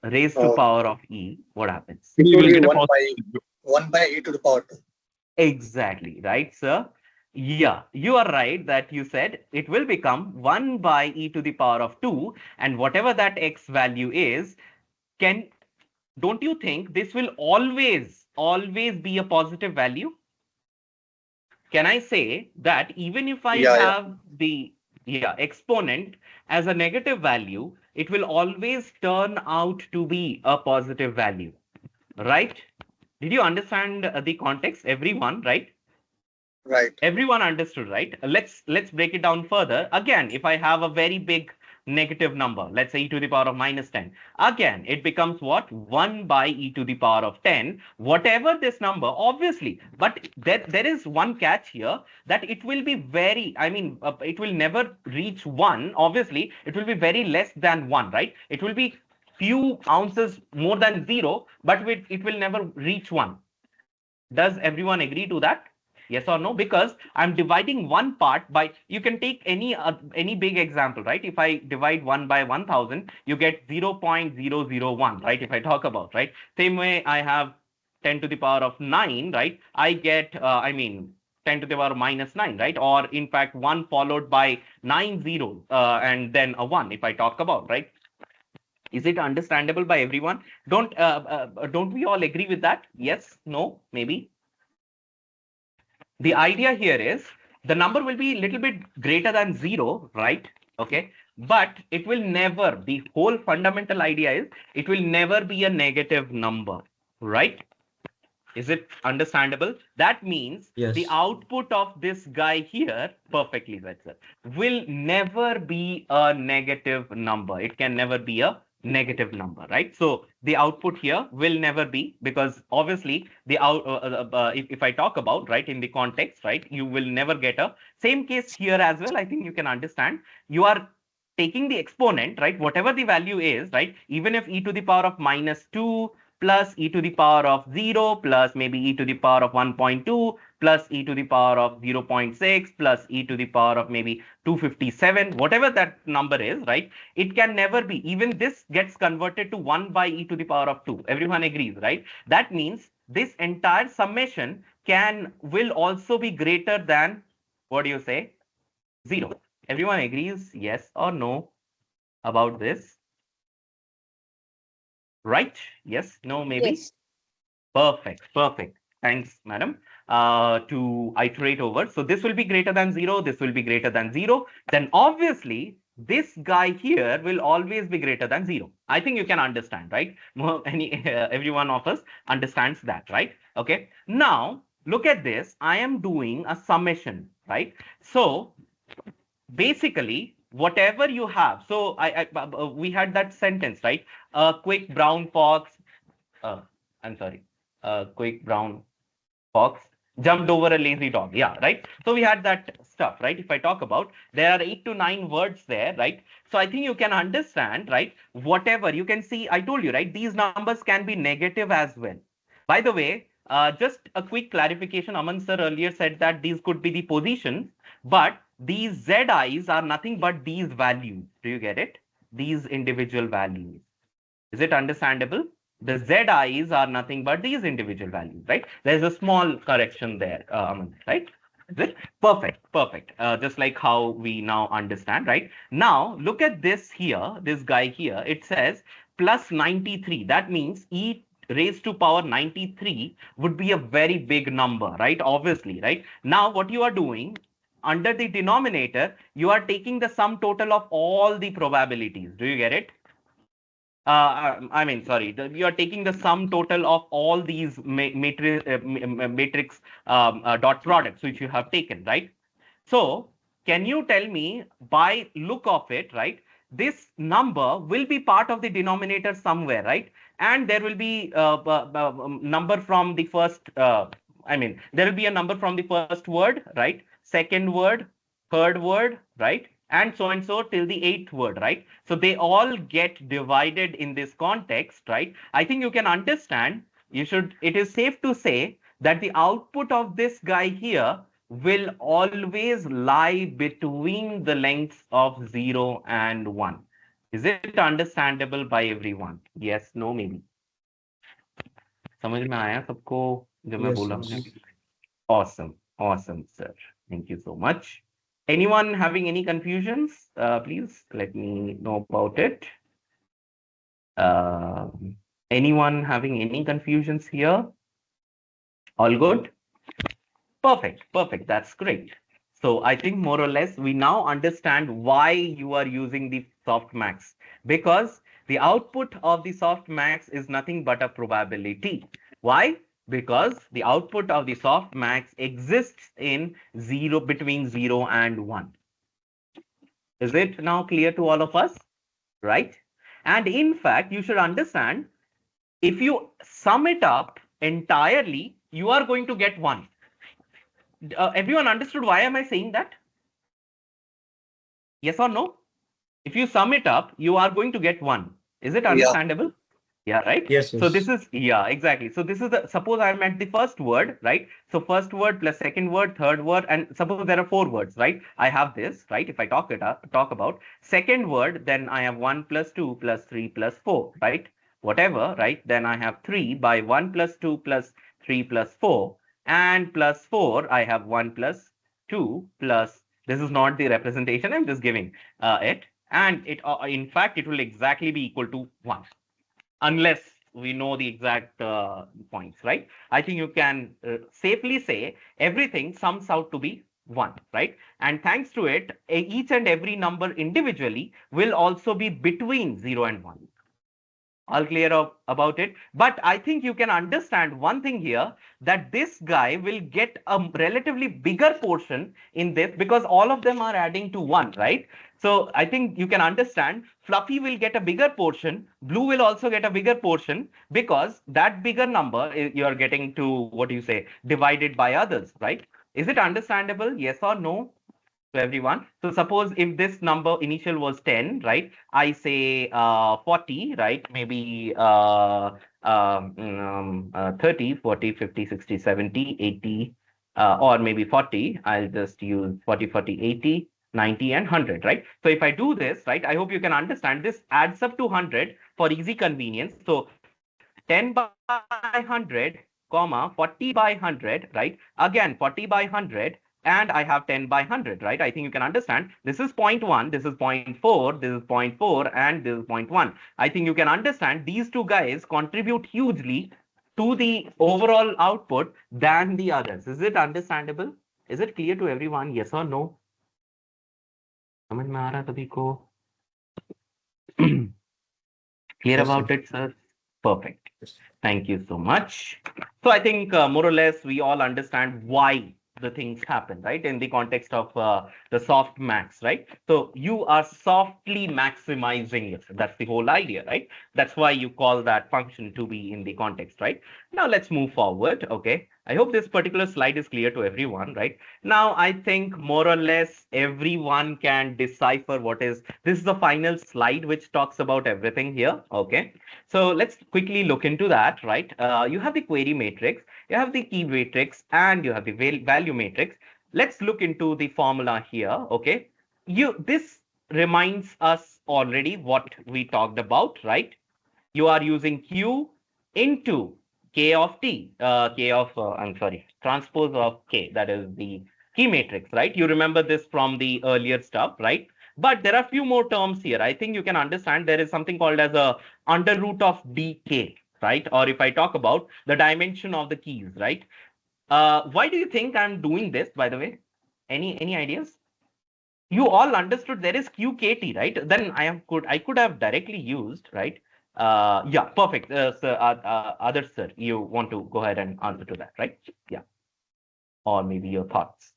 raised to Uh, power of e, what happens? it You would will be get a 1 by e to the power 2. Exactly, right, sir? Yeah, you are right that you said it will become 1 by e to the power of 2, and whatever that x value is, don't you think this will always be a positive value? Can I say that even if I Yeah. have the exponent as a negative value, it will always turn out to be a positive value, right? Did you understand the context, everyone, right? Right. Everyone understood, right? Let's break it down further. Again, if I have a very big negative number, let's say e to the power of -10, again it becomes what? 1 by e to the power of 10, whatever this number, obviously. But there is one catch here, that it will be very, I mean, it will never reach 1. Obviously, it will be very less than 1, right? It will be few ounces more than 0, but it will never reach 1. Does everyone agree to that? Yes or no? Because I'm dividing one part by, you can take any big example, right? If I divide 1 by 1000, you get 0.001, right? If I talk about, right? Same way I have 10 to the power of 9, right? I get, 10 to the power of -9, right? Or in fact, 1 followed by 9 zeros, and then a 1, if I talk about, right? Is it understandable by everyone? Don't we all agree with that? Yes, no, maybe. The idea here is the number will be a little bit greater than 0, right? Okay, but it will never, the whole fundamental idea is it will never be a negative number, right? Is it understandable? That means the Yes. output of this guy here, perfectly said, sir, will never be a negative number. It can never be a negative number, right? So the output here will never be, because obviously the if I talk about, right, in the context, right, you will never get a same case here as well. I think you can understand. You are taking the exponent, right, whatever the value is, right, even if e to the power of -2 plus e to the power of 0 plus maybe e to the power of 1.2 plus e to the power of 0.6 plus e to the power of maybe 257, whatever that number is, right? It can never be. Even this gets converted to 1 by e to the power of 2. Everyone agrees, right? That means this entire summation will also be greater than, what do you say? 0. Everyone agrees, yes or no about this? Right? Yes, no, maybe? Yes. Perfect. Thanks, madam. To iterate over. So this will be greater than 0. This will be greater than 0. Then obviously, this guy here will always be greater than 0. I think you can understand, right? Every one of us understands that, right? Okay. Now, look at this. I am doing a summation, right? So basically, whatever you have. So we had that sentence, right? A quick brown fox. Uh, I'm sorry. A quick brown fox jumped over a lazy dog. Yeah, right. So we had that stuff, right? If I talk about, there are 8 to 9 words there, right? So I think you can understand, right? Whatever you can see, I told you, right? These numbers can be negative as well. By the way, just a quick clarification. Aman sir earlier said that these could be the positions, but these ZIs are nothing but these values. Do you get it? These individual values. Is it understandable? The ZIs are nothing but these individual values, right? There's a small correction there, Aman, right? Is it? Perfect, perfect. Just like how we now understand, right? Now, look at this here, this guy here. It says plus 93. That means E raised to power 93 would be a very big number, right? Obviously, right? Now, what you are doing, under the denominator, you are taking the sum total of all the probabilities. Do you get it? I mean, sorry, you are taking the sum total of all these matrix dot products which you have taken, right? So, can you tell me by look of it, right? This number will be part of the denominator somewhere, right? And there will be number from the first. I mean, there will be a number from the first word, right? Second word, third word, right? And so till the eighth word, right? So they all get divided in this context, right? I think you can understand. It is safe to say that the output of this guy here will always lie between the lengths of 0 and 1. Is it understandable by everyone? Yes, no, maybe. समझ में आया सबको जो मैं Yes, बोला yes. हूँ? Awesome, awesome, sir. Thank you so much. Anyone having any confusions? Please let me know about it. Anyone having any confusions here? All good? Perfect, perfect. That's great. So I think more or less we now understand why you are using the softmax, because the output of the softmax is nothing but a probability. Why? Because the output of the softmax exists in between 0 and 1. Is it now clear to all of us? Right? And in fact, you should understand, if you sum it up entirely, you are going to get 1. Everyone understood why am I saying that? Yes or no? If you sum it up, you are going to get 1. Is it Yeah. understandable? Yeah, right? Yes, So this yes. is, yeah, exactly. So this is suppose I'm at the first word, right? So first word plus second word, third word, and suppose there are 4 words, right? I have this, right? If I talk about second word, then I have 1 plus 2 plus 3 plus 4, right? Whatever, right? Then I have 3 by 1 plus 2 plus 3 plus 4, and plus 4, I have 1 plus 2 plus, this is not the representation, I'm just giving it. And it, in fact, it will exactly be equal to 1. Unless we know the exact points, right? I think you can safely say everything sums out to be 1, right? And thanks to it, each and every number individually will also be between 0 and 1. All clear about it? But I think you can understand one thing here, that this guy will get a relatively bigger portion in this because all of them are adding to 1, right? So I think you can understand Fluffy will get a bigger portion, Blue will also get a bigger portion, because that bigger number you're getting to, what do you say, divided by others, right? Is it understandable? Yes or no? To everyone. So suppose if this number initial was 10, right? I say 40, right? Maybe 30, 40, 50, 60, 70, 80, or maybe 40. I'll just use 40, 40, 80, 90, and 100, right? So if I do this, right, I hope you can understand this adds up to 100 for easy convenience. So 10 by 100, comma, 40 by 100, right? Again, 40 by 100, and I have 10 by 100, right? I think you can understand. This is 0.1, this is 0.4, this is 0.4, and this is 0.1. I think you can understand these two guys contribute hugely to the overall output than the others. Is it understandable? Is it clear to everyone? Yes or no? समझ में आ रहा सभी को? Clear Yes, about sir. it, sir? Perfect. Yes. Thank you so much. So I think more or less we all understand why the things happen, right? In the context of the soft max, right? So you are softly maximizing it. That's the whole idea, right? That's why you call that function to be in the context, right? Now let's move forward. Okay. I hope this particular slide is clear to everyone, right? Now, I think more or less everyone can decipher what is this is the final slide which talks about everything here. Okay. So let's quickly look into that, right? You have the query matrix, you have the key matrix, and you have the value matrix. Let's look into the formula here. Okay. This reminds us already what we talked about, right? You are using Q into K of T, I'm sorry, transpose of K, that is the key matrix, right? You remember this from the earlier stuff, right? But there are few more terms here. I think you can understand there is something called as a under root of dk, right? Or if I talk about the dimension of the keys, right? Why do you think I'm doing this, by the way? Any ideas? You all understood there is QKT, right? Then I could have directly used, right? Yeah, perfect. Sir, other sir, you want to go ahead and answer to that, right? Yeah, or maybe your thoughts.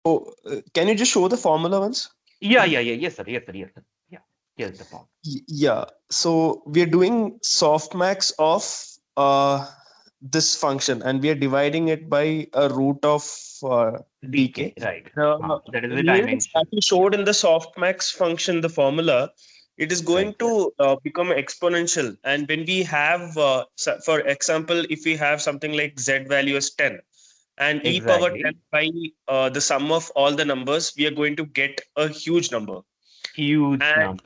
Oh, can you just show the formula once? Yeah, yes, sir, yes, sir, yes, sir. Yeah, here's the form. Yeah. So we're doing softmax of this function, and we are dividing it by a root of dk. Right. That is the Here, as dimension. we showed in the softmax function, the formula, it is going Right, to become exponential. And when we have, for example, if we have something like z value as 10, and e power 10 Exactly. by the sum of all the numbers, we are going to get a huge number. Huge And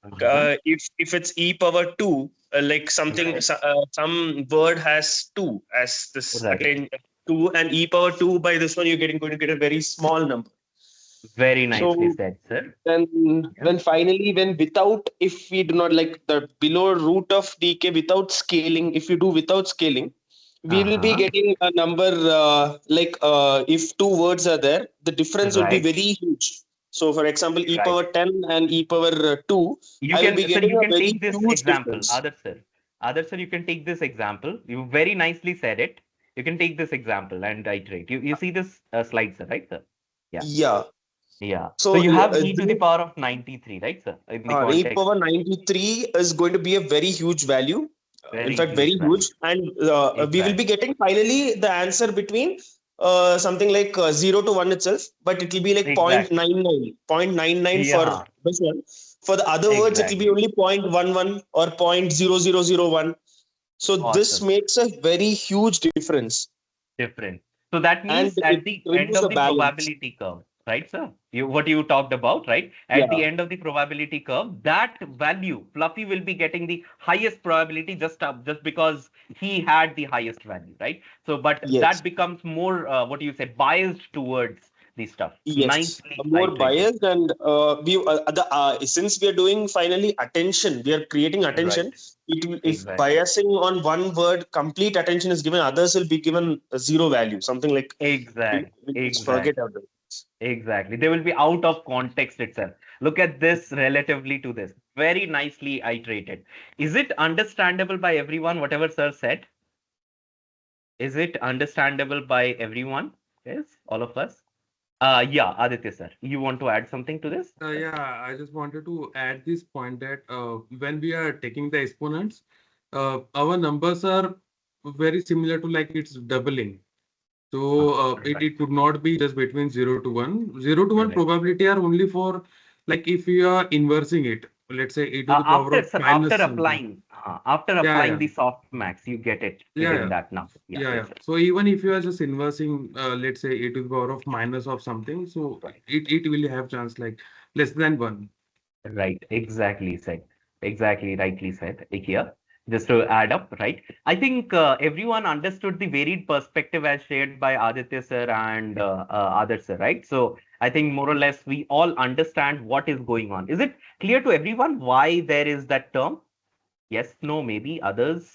number. if it's e power 2, like something, Right. some word has 2 as this Right. 2, and e power 2 by this one, you're going to get a very small number. Very nicely So said, sir. then Yeah. when finally, when without, if we do not like the below root of dk without scaling, if you do without scaling, we will be getting a number if two words are there, the difference will be Right. very huge. So for example, e Right. power 10 and e power 2, You I will can, be sir, getting you a can very take this huge example, difference. Other sir, you can take this example. You very nicely said it. You can take this example and iterate. You see this slide, sir, right, sir? Yeah. Yeah. Yeah. So So you have e to the power of 93, right, sir? In the e context, power 93 is going to be a very huge value. In very fact, huge very huge. value. And we will be Exactly. getting finally the answer between something like 0 to 1 itself, but it will be like Exactly. 0.99 for Yeah. this one. For the other words, it will be Exactly. only 0.11 or 0.0001. So this Awesome. makes a very huge difference. Different. So that And means it at the end removes of the the balance. probability curve, right, sir? What you talked about, right? At Yeah. the end of the probability curve, that value, Fluffy will be getting the highest probability just because he had the highest value, right? So, but Yes. that becomes more, what do you say, biased towards the stuff. Yes, Nicely more iterated. biased, and since we are doing finally attention, we are creating attention. Right. If Exactly. biasing on one word, complete attention is given, others will be given a zero value. Something like we just forget Exactly. about it. Exactly. They will be out of context itself. Look at this relatively to this. Very nicely iterated. Is it understandable by everyone, whatever sir said? Is it understandable by everyone? Yes, all of us? Yeah, Aditya sir. You want to add something to this? Yeah, I just wanted to add this point that when we are taking the exponents, our numbers are very similar to like it's doubling. So it could not be just between 0 to 1. 0 to 1 Right. probability are only for like if you are inversing it. Let's say e to the power After of sir, minus something. after Yeah, applying yeah, the soft max, you get it yeah, within yeah, that number. Yeah, yeah. yes, sir. So even if you are just inversing, let's say e to the power of minus of something, so Right. it will have chance like less than 1. Right, exactly said. Exactly rightly said here. Just to add up, right? I think everyone understood the varied perspective as shared by Aditya sir and Adarsh sir, right? So I think more or less we all understand what is going on. Is it clear to everyone why there is that term? Yes, no, maybe others.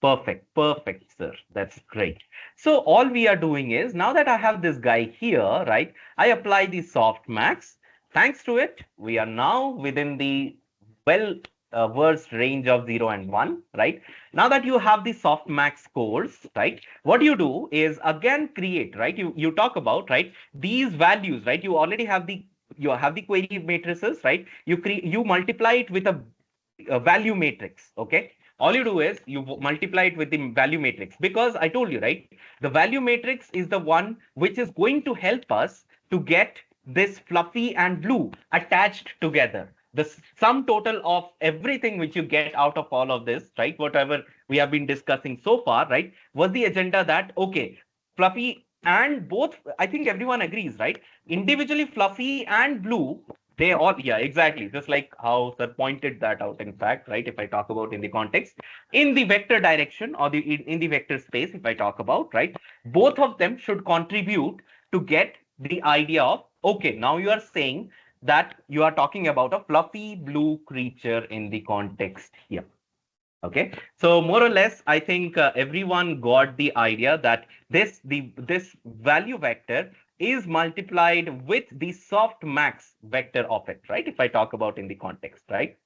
Perfect, perfect, sir. That's great. So all we are doing is now that I have this guy here, right? I apply the soft max. Thanks to it, we are now within the well worst range of 0 and 1, right? Now that you have the softmax scores, right, what you do is again create, right? You talk about, right, these values, right? You have the query matrices, right? You multiply it with a value matrix, okay? All you do is you multiply it with the value matrix, because I told you, right, the value matrix is the one which is going to help us to get this fluffy and blue attached together. The sum total of everything which you get out of all of this, right, whatever we have been discussing so far, right, was the agenda that, okay, fluffy and both, I think everyone agrees, right, individually fluffy and blue, they all, yeah, exactly, just like how sir pointed that out, in fact, right, if I talk about in the context, in the vector direction, or in the vector space, if I talk about, right, both of them should contribute to get the idea of, okay, now you are saying that you are talking about a fluffy blue creature in the context here. Okay, so more or less, I think everyone got the idea that this value vector is multiplied with the soft max vector of it, right? If I talk about in the context, right?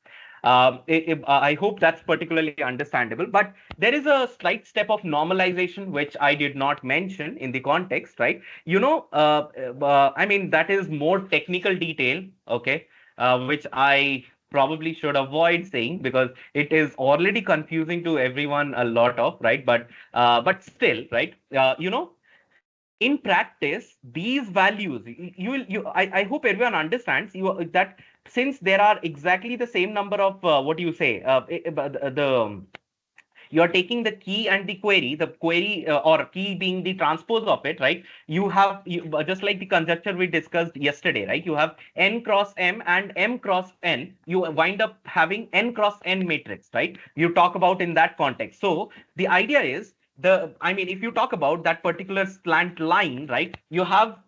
I hope that's particularly understandable, but there is a slight step of normalization which I did not mention in the context, right? I mean, that is more technical detail, okay, which I probably should avoid saying, because it is already confusing to everyone a lot of, right? But still, right? In practice, these values, I hope everyone understands that since there are exactly the same number of what do you say, you're taking the key and the query or key being the transpose of it, right? Just like the conjecture we discussed yesterday, right? You have n cross m and m cross n. You wind up having n cross n matrix, right? You talk about in that context. So the idea is if you talk about that particular slant line, right? You have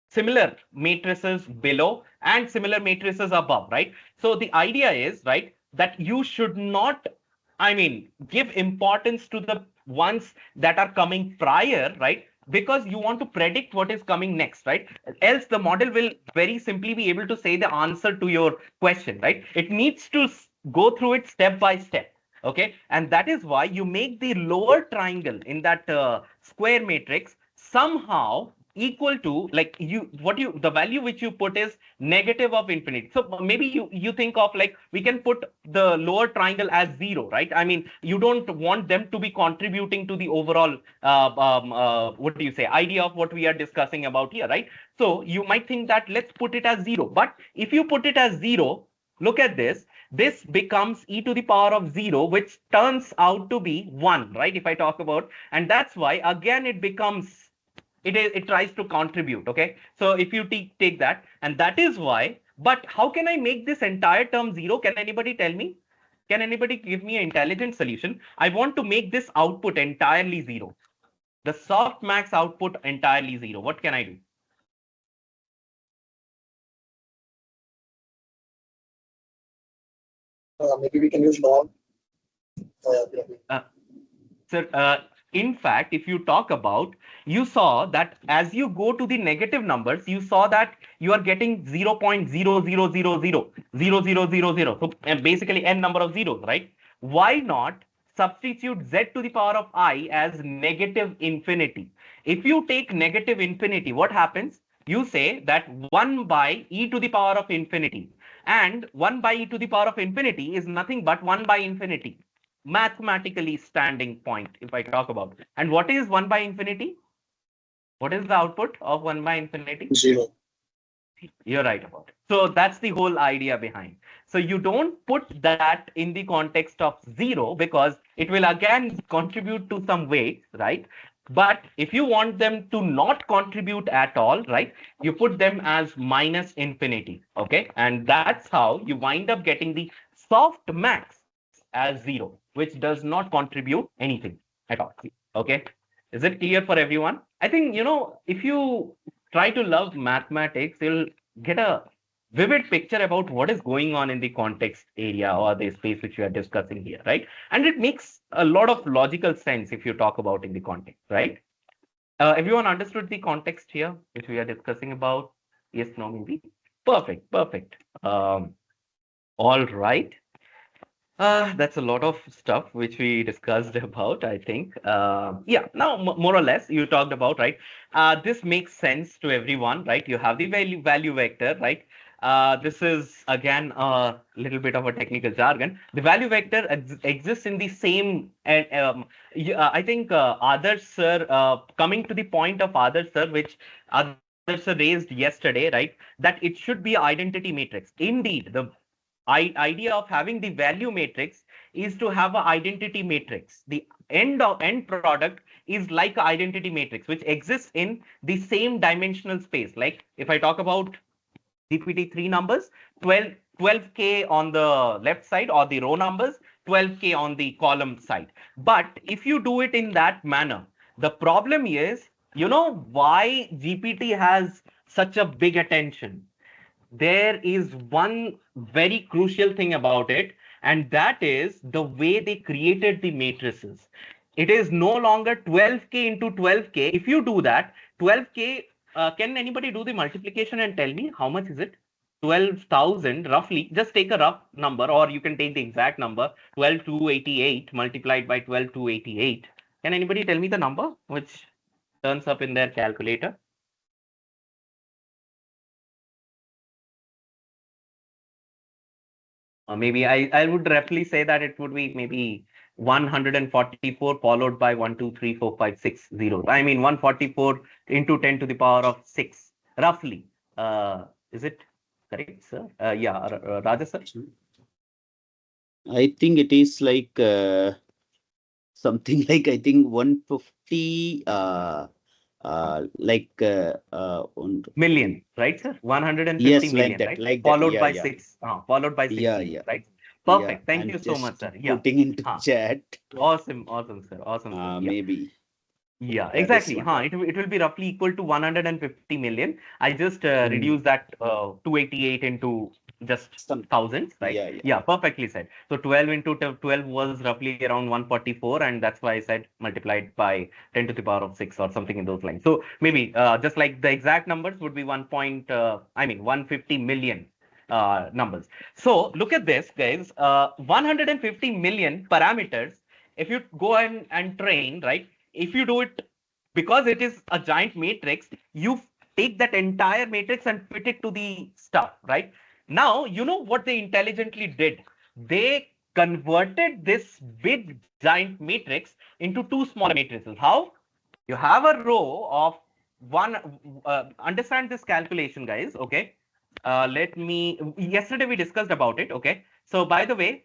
similar matrices below and similar matrices above, right? So the idea is, right, that you should not, give importance to the ones that are coming prior, right? Because you want to predict what is coming next, right? Else the model will very simply be able to say the answer to your question, right? It needs to go through it step by step. Okay, and that is why you make the lower triangle in that square matrix somehow equal to, like, the value which you put is negative of infinity. So maybe you think of, like, we can put the lower triangle as 0, right? I mean, you don't want them to be contributing to the overall what do you say, idea of what we are discussing about here, right? So you might think that let's put it as 0, but if you put it as 0, look at this becomes e to the power of 0, which turns out to be 1, right? If I talk about, and that's why again it becomes, it tries to contribute. Okay, so if you take that, and that is why, but how can I make this entire term 0? Can anybody tell me? Can anybody give me an intelligent solution? I want to make this output entirely 0, the softmax output entirely 0. What can I do? Maybe we can use log. Sir, in fact, if you talk about, you saw that as you go to the negative numbers, you saw that you are getting 0.000000000. So basically n number of zeros, right? Why not substitute z to the power of I as negative infinity? If you take negative infinity, what happens? You say that 1 by e to the power of infinity. And 1 by e to the power of infinity is nothing but 1 by infinity, mathematically standing point, if I talk about. And what is 1 by infinity? What is the output of 1 by infinity? 0. You're right about it. So that's the whole idea behind. So you don't put that in the context of 0, because it will again contribute to some weight, right? But if you want them to not contribute at all, right, you put them as minus infinity. Okay, and that's how you wind up getting the soft max as 0, which does not contribute anything at all. Okay, is it clear for everyone? I think, if you try to love mathematics, you'll get a vivid picture about what is going on in the context area or the space which we are discussing here, right? And it makes a lot of logical sense if you talk about in the context, right? Everyone understood the context here, which we are discussing about? Yes, no, maybe. Perfect, perfect. All right. That's a lot of stuff which we discussed about, I think. Yeah, now more or less you talked about, right? This makes sense to everyone, right? You have the value vector, right? This is again a little bit of a technical jargon. The value vector exists in the same, and I think Adarsh sir, coming to the point of Adarsh sir, which Adarsh sir raised yesterday, right? That it should be identity matrix. Indeed, the idea of having the value matrix is to have an identity matrix. The end product is like an identity matrix, which exists in the same dimensional space. Like if I talk about GPT-3 numbers, 12K on the left side, or the row numbers, 12K on the column side. But if you do it in that manner, the problem is, you know why GPT has such a big attention? There is one very crucial thing about it, and that is the way they created the matrices. It is no longer 12K into 12K. If you do that, 12K, can anybody do the multiplication and tell me how much is it? 12,000 roughly. Just take a rough number, or you can take the exact number. 12,288 multiplied by 12,288. Can anybody tell me the number which turns up in their calculator? Maybe I would roughly say that it would be maybe 144 followed by 1, 2, 3, 4, 5, 6, 0. I mean 144 into 10 to the power of 6, roughly. Is it correct, sir? Yeah, Raja sir? I think it is like something like, I think 150 million, right, sir? 150 yes, million, like that, right? like that. Followed Yeah, by yeah, 6, followed by 6 yeah, zeros, yeah, right? yeah. Perfect. Thank And you so much, just sir. Yeah. putting into chat. Awesome, awesome, sir. Awesome, sir. Yeah. Maybe Yeah, that is exactly. one. It will be roughly equal to 150 million. I just Mm, reduced that 288 into just some, thousands, right? yeah, yeah. Yeah, perfectly said. So 12 into 12 was roughly around 144, and that's why I said multiplied by 10 to the power of 6 or something in those lines. So maybe just like the exact numbers would be 150 million numbers. So look at this, guys. 150 million parameters. If you go and train, right? If you do it, because it is a giant matrix, you take that entire matrix and fit it to the stuff, right? Now, you know what they intelligently did? They converted this big giant matrix into two smaller matrices. How? You have a row of one, understand this calculation, guys, okay? Yesterday we discussed about it, okay? So by the way,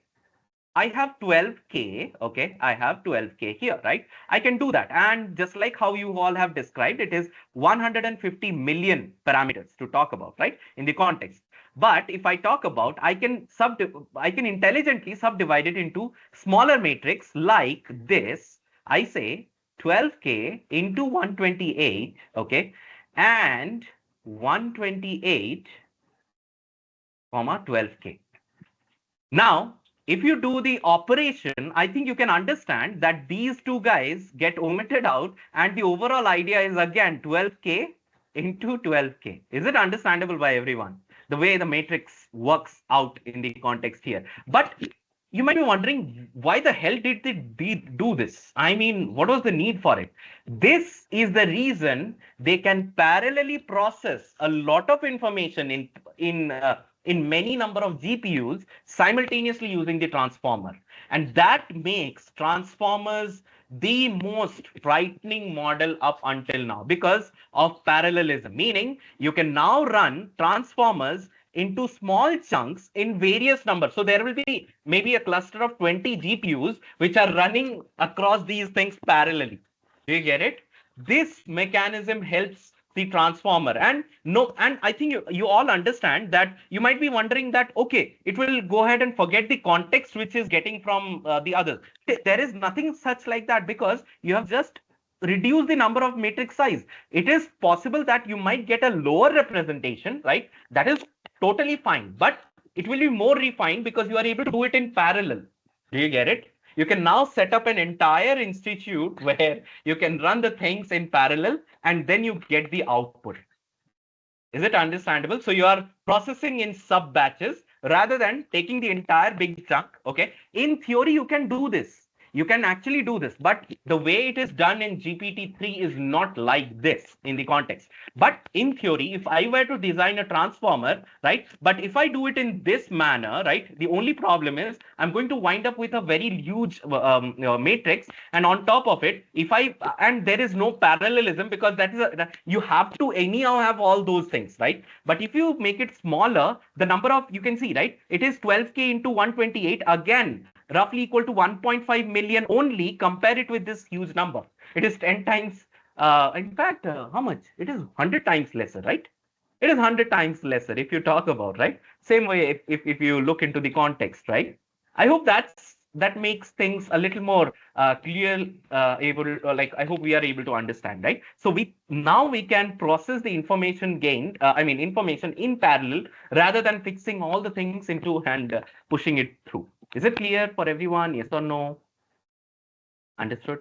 I have 12K, okay? I have 12K here, right? I can do that. And just like how you all have described, it is 150 million parameters to talk about, right? In the context. But if I talk about, I can intelligently subdivide it into smaller matrix like this. I say 12K into 128, okay? And 128, comma 12K. Now, if you do the operation, I think you can understand that these two guys get omitted out, and the overall idea is again 12K into 12K. Is it understandable by everyone? The way the matrix works out in the context here. But you might be wondering, why the hell did they do this? I mean, what was the need for it? This is the reason they can parallelly process a lot of information in many number of GPUs simultaneously using the transformer. And that makes transformers the most frightening model up until now because of parallelism, meaning you can now run transformers into small chunks in various numbers. So there will be maybe a cluster of 20 GPUs which are running across these things parallelly. Do you get it? This mechanism helps the transformer. And I think you all understand that. You might be wondering that, okay, it will go ahead and forget the context which is getting from the others. There is nothing such like that, because you have just reduced the number of matrix size. It is possible that you might get a lower representation, right? That is totally fine, but it will be more refined because you are able to do it in parallel. Do you get it? You can now set up an entire institute where you can run the things in parallel and then you get the output. Is it understandable? So you are processing in sub batches rather than taking the entire big chunk. Okay, in theory you can do this, you can actually do this, but the way it is done in GPT-3 is not like this in the context. But in theory, if I were to design a transformer, right, but if I do it in this manner, right, the only problem is I'm going to wind up with a very huge matrix, and on top of it, if I, and there is no parallelism, because that is you have to anyhow have all those things, right? But if you make it smaller, the number of, you can see, right, it is 12k into 128, again roughly equal to 1.5 million only. Compare it with this huge number, it is 10 times, in fact, how much? It is 100 times lesser, right? It is 100 times lesser if you talk about, right? Same way, if you look into the context, right? I hope that makes things a little more clear, able, like, I hope we are able to understand, right? So we can process the information gained, I mean information in parallel, rather than fixing all the things into and pushing it through. Is it clear for everyone? Yes or no? Understood?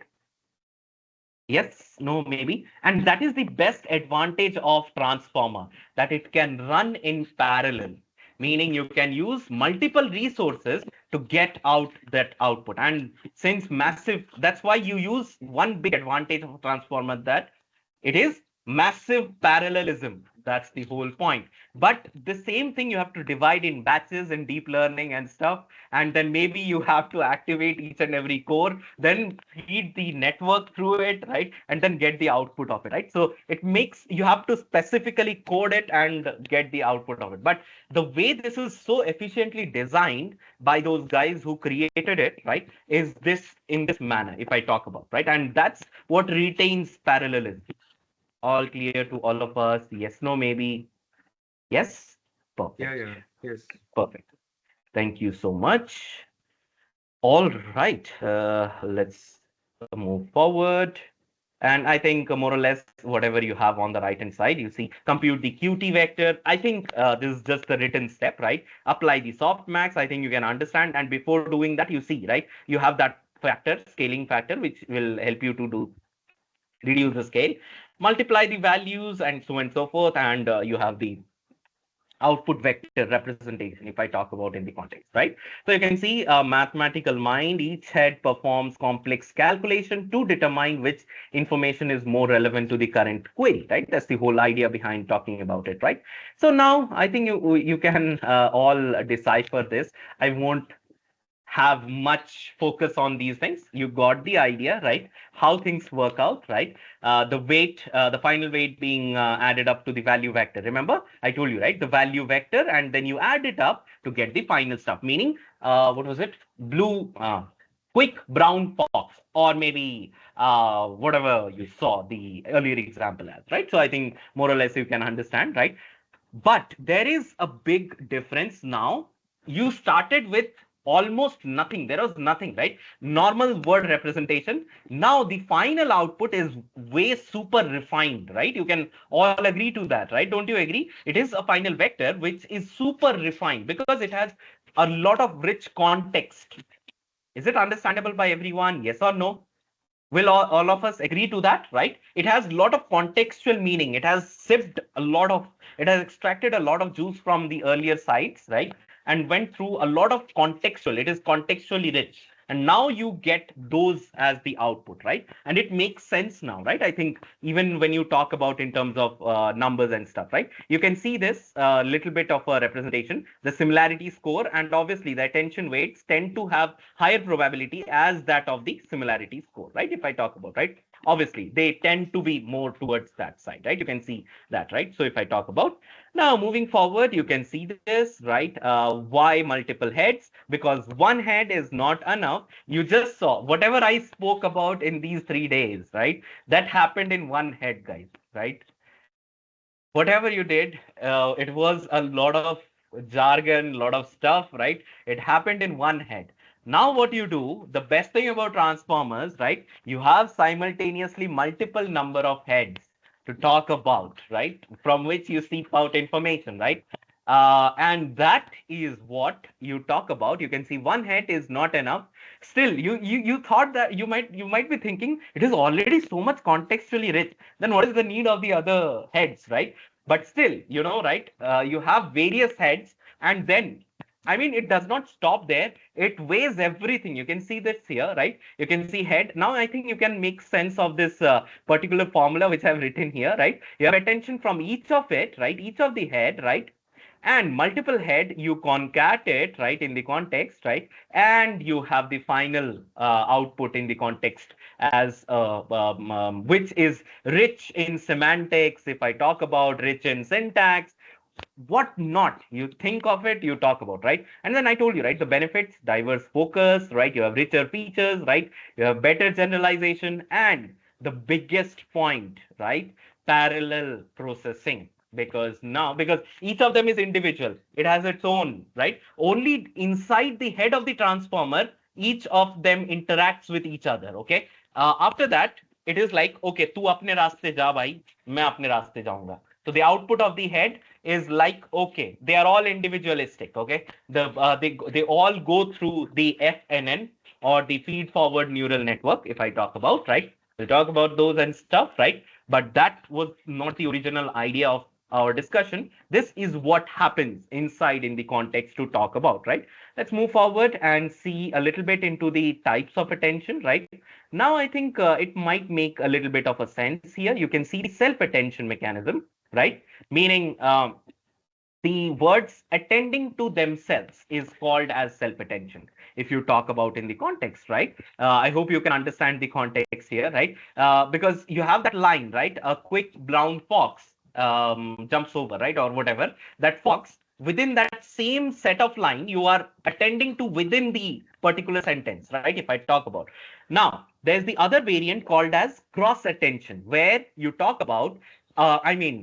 Yes, no, maybe. And that is the best advantage of transformer, that it can run in parallel, meaning you can use multiple resources to get out that output. And since massive, that's why you use one big advantage of transformer, that it is massive parallelism. That's the whole point. But the same thing you have to divide in batches in deep learning and stuff. And then maybe you have to activate each and every core, then feed the network through it, right? And then get the output of it, right? So it makes, you have to specifically code it and get the output of it. But the way this is so efficiently designed by those guys who created it, right, is this in this manner, if I talk about, right? And that's what retains parallelism. All clear to all of us? Yes, no, maybe? Yes? Perfect. Yeah. Yes. Perfect. Thank you so much. All right, let's move forward. And I think more or less whatever you have on the right hand side, you see compute the QT vector. I think this is just the written step, right? Apply the softmax. I think you can understand. And before doing that, you see, right? You have that factor, scaling factor, which will help you to do reduce the scale, multiply the values, and so on and so forth. And you have the output vector representation, if I talk about in the context, right? So you can see mathematical mind, each head performs complex calculation to determine which information is more relevant to the current query, right? That's the whole idea behind talking about it, right? So now I think you can all decipher this. I won't have much focus on these things. You got the idea, right? How things work out, right? The weight, the final weight being added up to the value vector. Remember, I told you, right? The value vector, and then you add it up to get the final stuff. Meaning, what was it? Blue, quick brown fox, or maybe whatever you saw the earlier example as, right? So I think more or less you can understand, right? But there is a big difference now. You started with almost nothing. There was nothing, right? Normal word representation. Now the final output is way super refined, right? You can all agree to that, right? Don't you agree? It is a final vector which is super refined because it has a lot of rich context. Is it understandable by everyone? Yes or no? Will all of us agree to that, right? It has a lot of contextual meaning. It has sipped a lot of, it has extracted a lot of juice from the earlier sites, right? And went through a lot of contextual. It is contextually rich. And now you get those as the output, right? And it makes sense now, right? I think even when you talk about in terms of numbers and stuff, right? You can see this little bit of a representation, the similarity score, and obviously the attention weights tend to have higher probability as that of the similarity score, right? If I talk about, right? Obviously, they tend to be more towards that side, right? You can see that, right? So if I talk about now moving forward, you can see this, right? Why multiple heads? Because one head is not enough. You just saw whatever I spoke about in these 3 days, right? That happened in one head, guys, right? Whatever you did, it was a lot of jargon, a lot of stuff, right? It happened in one head. Now, what you do, the best thing about transformers, right? You have simultaneously multiple number of heads to talk about, right? From which you seep out information, right? And that is what you talk about. You can see one head is not enough. Still, you thought that you might be thinking it is already so much contextually rich. Then what is the need of the other heads, right? But still, right? You have various heads, and then I mean, it does not stop there. It weighs everything. You can see this here, right? You can see head. Now, I think you can make sense of this particular formula which I've written here, right? You have attention from each of it, right? Each of the head, right? And multiple head, you concatenate, right, in the context, right? And you have the final output in the context as which is rich in semantics. If I talk about rich in syntax, what not you think of it, you talk about, right? And then I told you, right, the benefits: diverse focus, right? You have richer features, right? You have better generalization, and the biggest point, right, parallel processing. Because each of them is individual, it has its own, right? Only inside the head of the transformer each of them interacts with each other. Okay, after that it is like, okay, tu apne raaste ja bhai, main apne raaste jaunga. So the output of the head is like, okay, they are all individualistic. Okay, they all go through the FNN, or the feed forward neural network, if I talk about, right? We'll talk about those and stuff, right? But that was not the original idea of our discussion. This is what happens inside in the context to talk about, right? Let's move forward and see a little bit into the types of attention, right? Now I think it might make a little bit of a sense here. You can see the self attention mechanism, right? Meaning the words attending to themselves is called as self-attention, if you talk about in the context, right? I hope you can understand the context here, right? Because you have that line, right? A quick brown fox jumps over, right? Or whatever, that fox, within that same set of line, you are attending to within the particular sentence, right? If I talk about. Now, there's the other variant called as cross attention, where you talk about one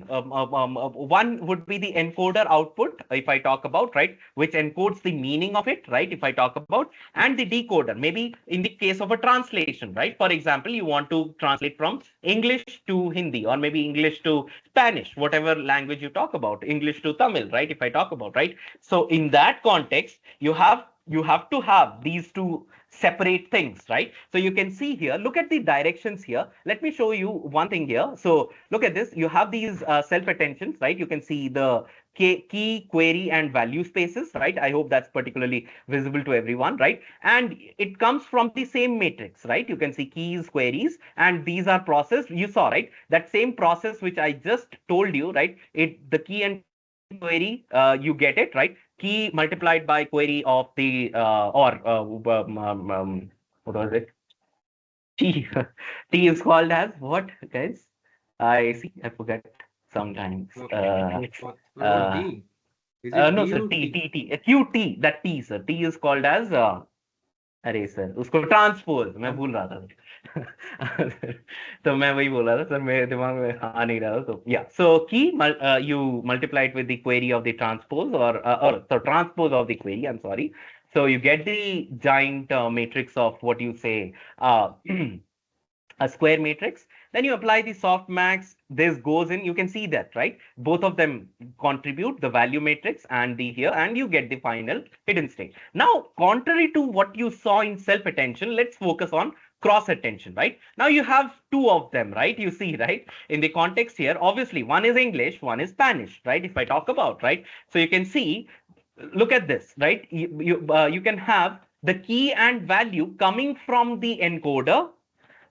would be the encoder output, if I talk about, right, which encodes the meaning of it, right, if I talk about, and the decoder, maybe in the case of a translation, right? For example, you want to translate from English to Hindi, or maybe English to Spanish, whatever language you talk about, English to Tamil, right, if I talk about, right? So in that context, you have to have these two separate things, right? So you can see here, look at the directions here. Let me show you one thing here. So look at this. You have these self attentions, right? You can see the key, query, and value spaces, right? I hope that's particularly visible to everyone, right? And it comes from the same matrix, right? You can see keys, queries, and these are processed. You saw, right? That same process which I just told you, right? The key and query, you get it, right? Key multiplied by query of the what was it? T. T is called as what, guys? I see. I forget sometimes. What T? Is it No, Q sir. or T. T? T. T. Q. T. That T, sir. T is called as. अरे sir उसको transpose मैं भूल रहा था तो मैं वही बोल रहा था सर, मेरे दिमाग में आ नहीं रहा था. तो या सो की you multiply it with the query of the transpose, or the transpose of the query, I'm sorry. So you get the giant matrix of what you say, a square matrix. Then you apply the softmax. This goes in. You can see that, right? Both of them contribute the value matrix and the here, and you get the final hidden state. Now, contrary to what you saw in self attention, let's focus on cross attention, right? Now you have two of them, right? You see, right? In the context here, obviously one is English, one is Spanish, right? If I talk about, right? So you can see, look at this, right? You can have the key and value coming from the encoder.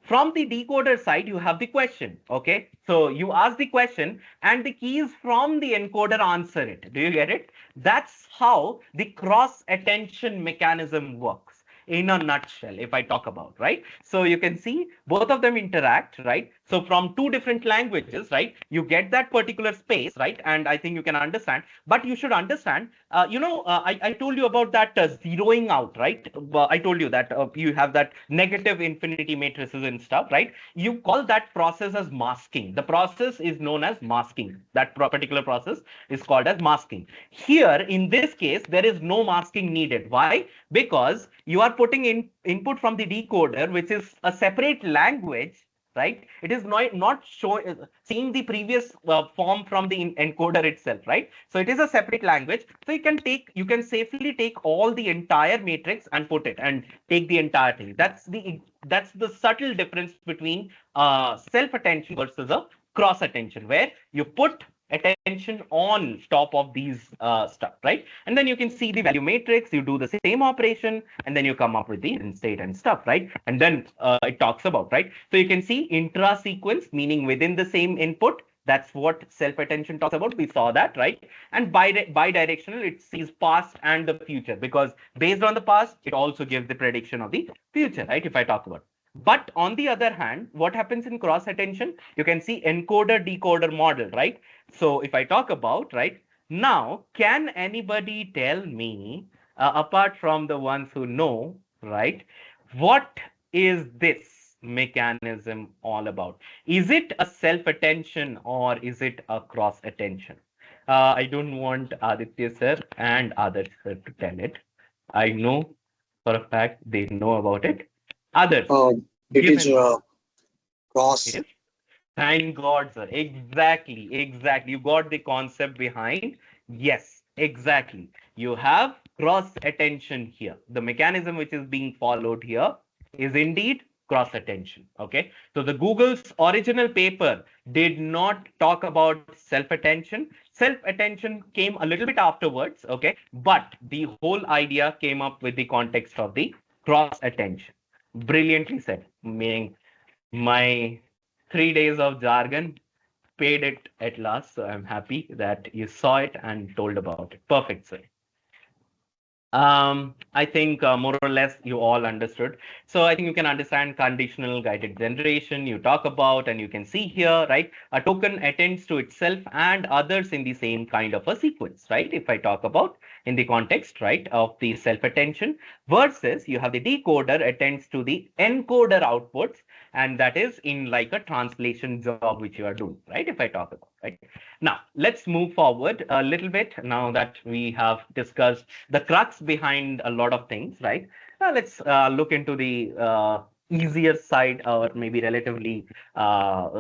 From the decoder side, you have the question. Okay, so you ask the question and the keys from the encoder answer it. Do you get it? That's how the cross attention mechanism works in a nutshell, if I talk about, right? So you can see both of them interact, right? So from two different languages, right, you get that particular space, right? And I think you can understand, but you should understand, I told you about that zeroing out, right? I told you that you have that negative infinity matrices and stuff, right? You call that process as masking. The process is known as masking. That particular process is called as masking. Here, in this case, there is no masking needed. Why? Because you are putting in input from the decoder, which is a separate language, right? It is not showing, seeing the previous form from the encoder itself, right? So it is a separate language. So you can safely take all the entire matrix and put it and take the entire thing. That's the subtle difference between self attention versus a cross attention, where you put attention on top of these stuff, right? And then you can see the value matrix, you do the same operation, and then you come up with the hidden state and stuff, right? And then it talks about, right? So you can see intra-sequence, meaning within the same input. That's what self-attention talks about. We saw that, right? And bi-directional, it sees past and the future, because based on the past, it also gives the prediction of the future, right? If I talk about. But on the other hand, what happens in cross attention? You can see encoder decoder model, right? So if I talk about, right, now, can anybody tell me, apart from the ones who know, right, what is this mechanism all about? Is it a self attention or is it a cross attention? I don't want Aditya sir and Adarsh sir to tell it. I know for a fact they know about it. Others, It give is an cross. it is. Thank God, sir. Exactly, exactly. You got the concept behind. Yes, exactly. You have cross attention here. The mechanism which is being followed here is indeed cross attention. Okay. So the Google's original paper did not talk about self attention. Self attention came a little bit afterwards. Okay. But the whole idea came up with the context of the cross attention. Brilliantly said. Meaning my 3 days of jargon paid it at last. So I'm happy that you saw it and told about it. Perfect, sir. I think more or less you all understood. So I think you can understand conditional guided generation you talk about, and you can see here, right? A token attends to itself and others in the same kind of a sequence, right? If I talk about in the context, right, of the self-attention versus you have the decoder attends to the encoder outputs, and that is in like a translation job which you are doing, right? If I talk about, right? Now, let's move forward a little bit now that we have discussed the crux behind a lot of things, right? Let's look into the easier side, or maybe relatively a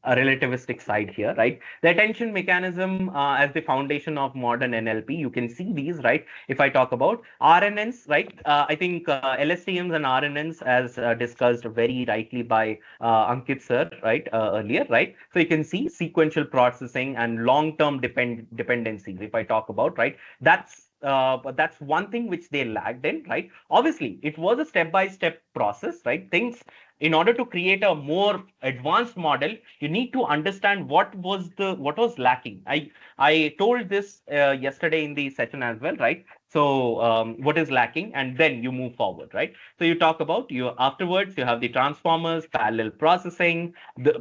relativistic side here, right? The attention mechanism as the foundation of modern NLP. You can see these, right? If I talk about RNNs, right? I think LSTMs and RNNs, as discussed very rightly by Ankit sir, right, earlier, right? So you can see sequential processing and long-term dependencies. If I talk about, right, that's one thing which they lagged in, right? Obviously, it was a step-by-step process, right? Things, in order to create a more advanced model, you need to understand what was lacking. I told this yesterday in the session as well, right? So what is lacking, and then you move forward, right? So you talk about you afterwards, you have the transformers, parallel processing,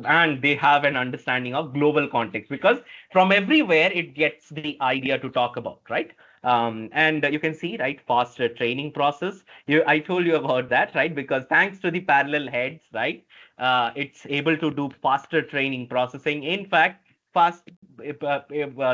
and they have an understanding of global context, because from everywhere it gets the idea to talk about, right? And you can see, right, faster training process. I told you about that, right? Because thanks to the parallel heads, right, it's able to do faster training processing. In fact, fast if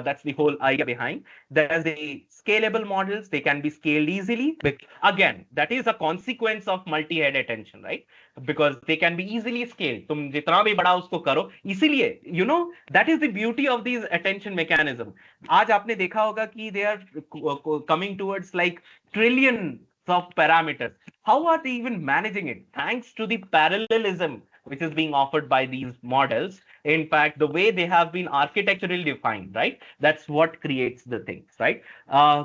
that's the whole idea behind. There's the scalable models, they can be scaled easily. But again, that is a consequence of multi-head attention, right? Because they can be easily scaled. तुम जितना भी बड़ा उसको करो, इसीलिए, you know, that is the beauty of these attention mechanism. आज आपने देखा होगा कि they are coming towards like trillions of parameters. How are they even managing it? Thanks to the parallelism which is being offered by these models. In fact, the way they have been architecturally defined, right? That's what creates the things, right?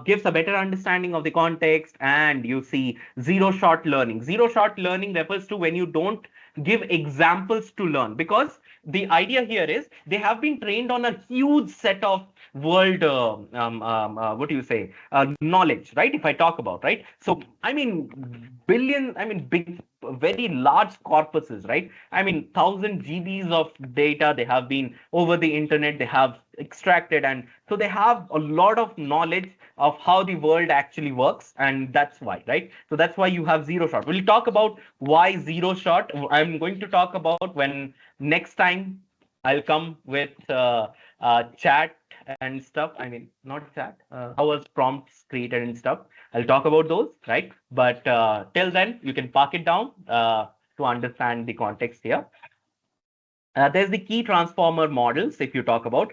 Gives a better understanding of the context, and you see zero shot learning. Zero shot learning refers to when you don't give examples to learn, because the idea here is they have been trained on a huge set of world what do you say knowledge, right? If I talk about, right, so I mean billion, I mean big, very large corpuses, right? I mean 1,000 GBs of data they have been over the internet, they have extracted, and so they have a lot of knowledge of how the world actually works, and that's why, right? So that's why you have zero shot. We'll talk about why zero shot. I'm going to talk about when next time I'll come with chat and stuff. I mean, not chat. How was prompts created and stuff? I'll talk about those, right? But till then, you can park it down to understand the context here. There's the key transformer models. If you talk about,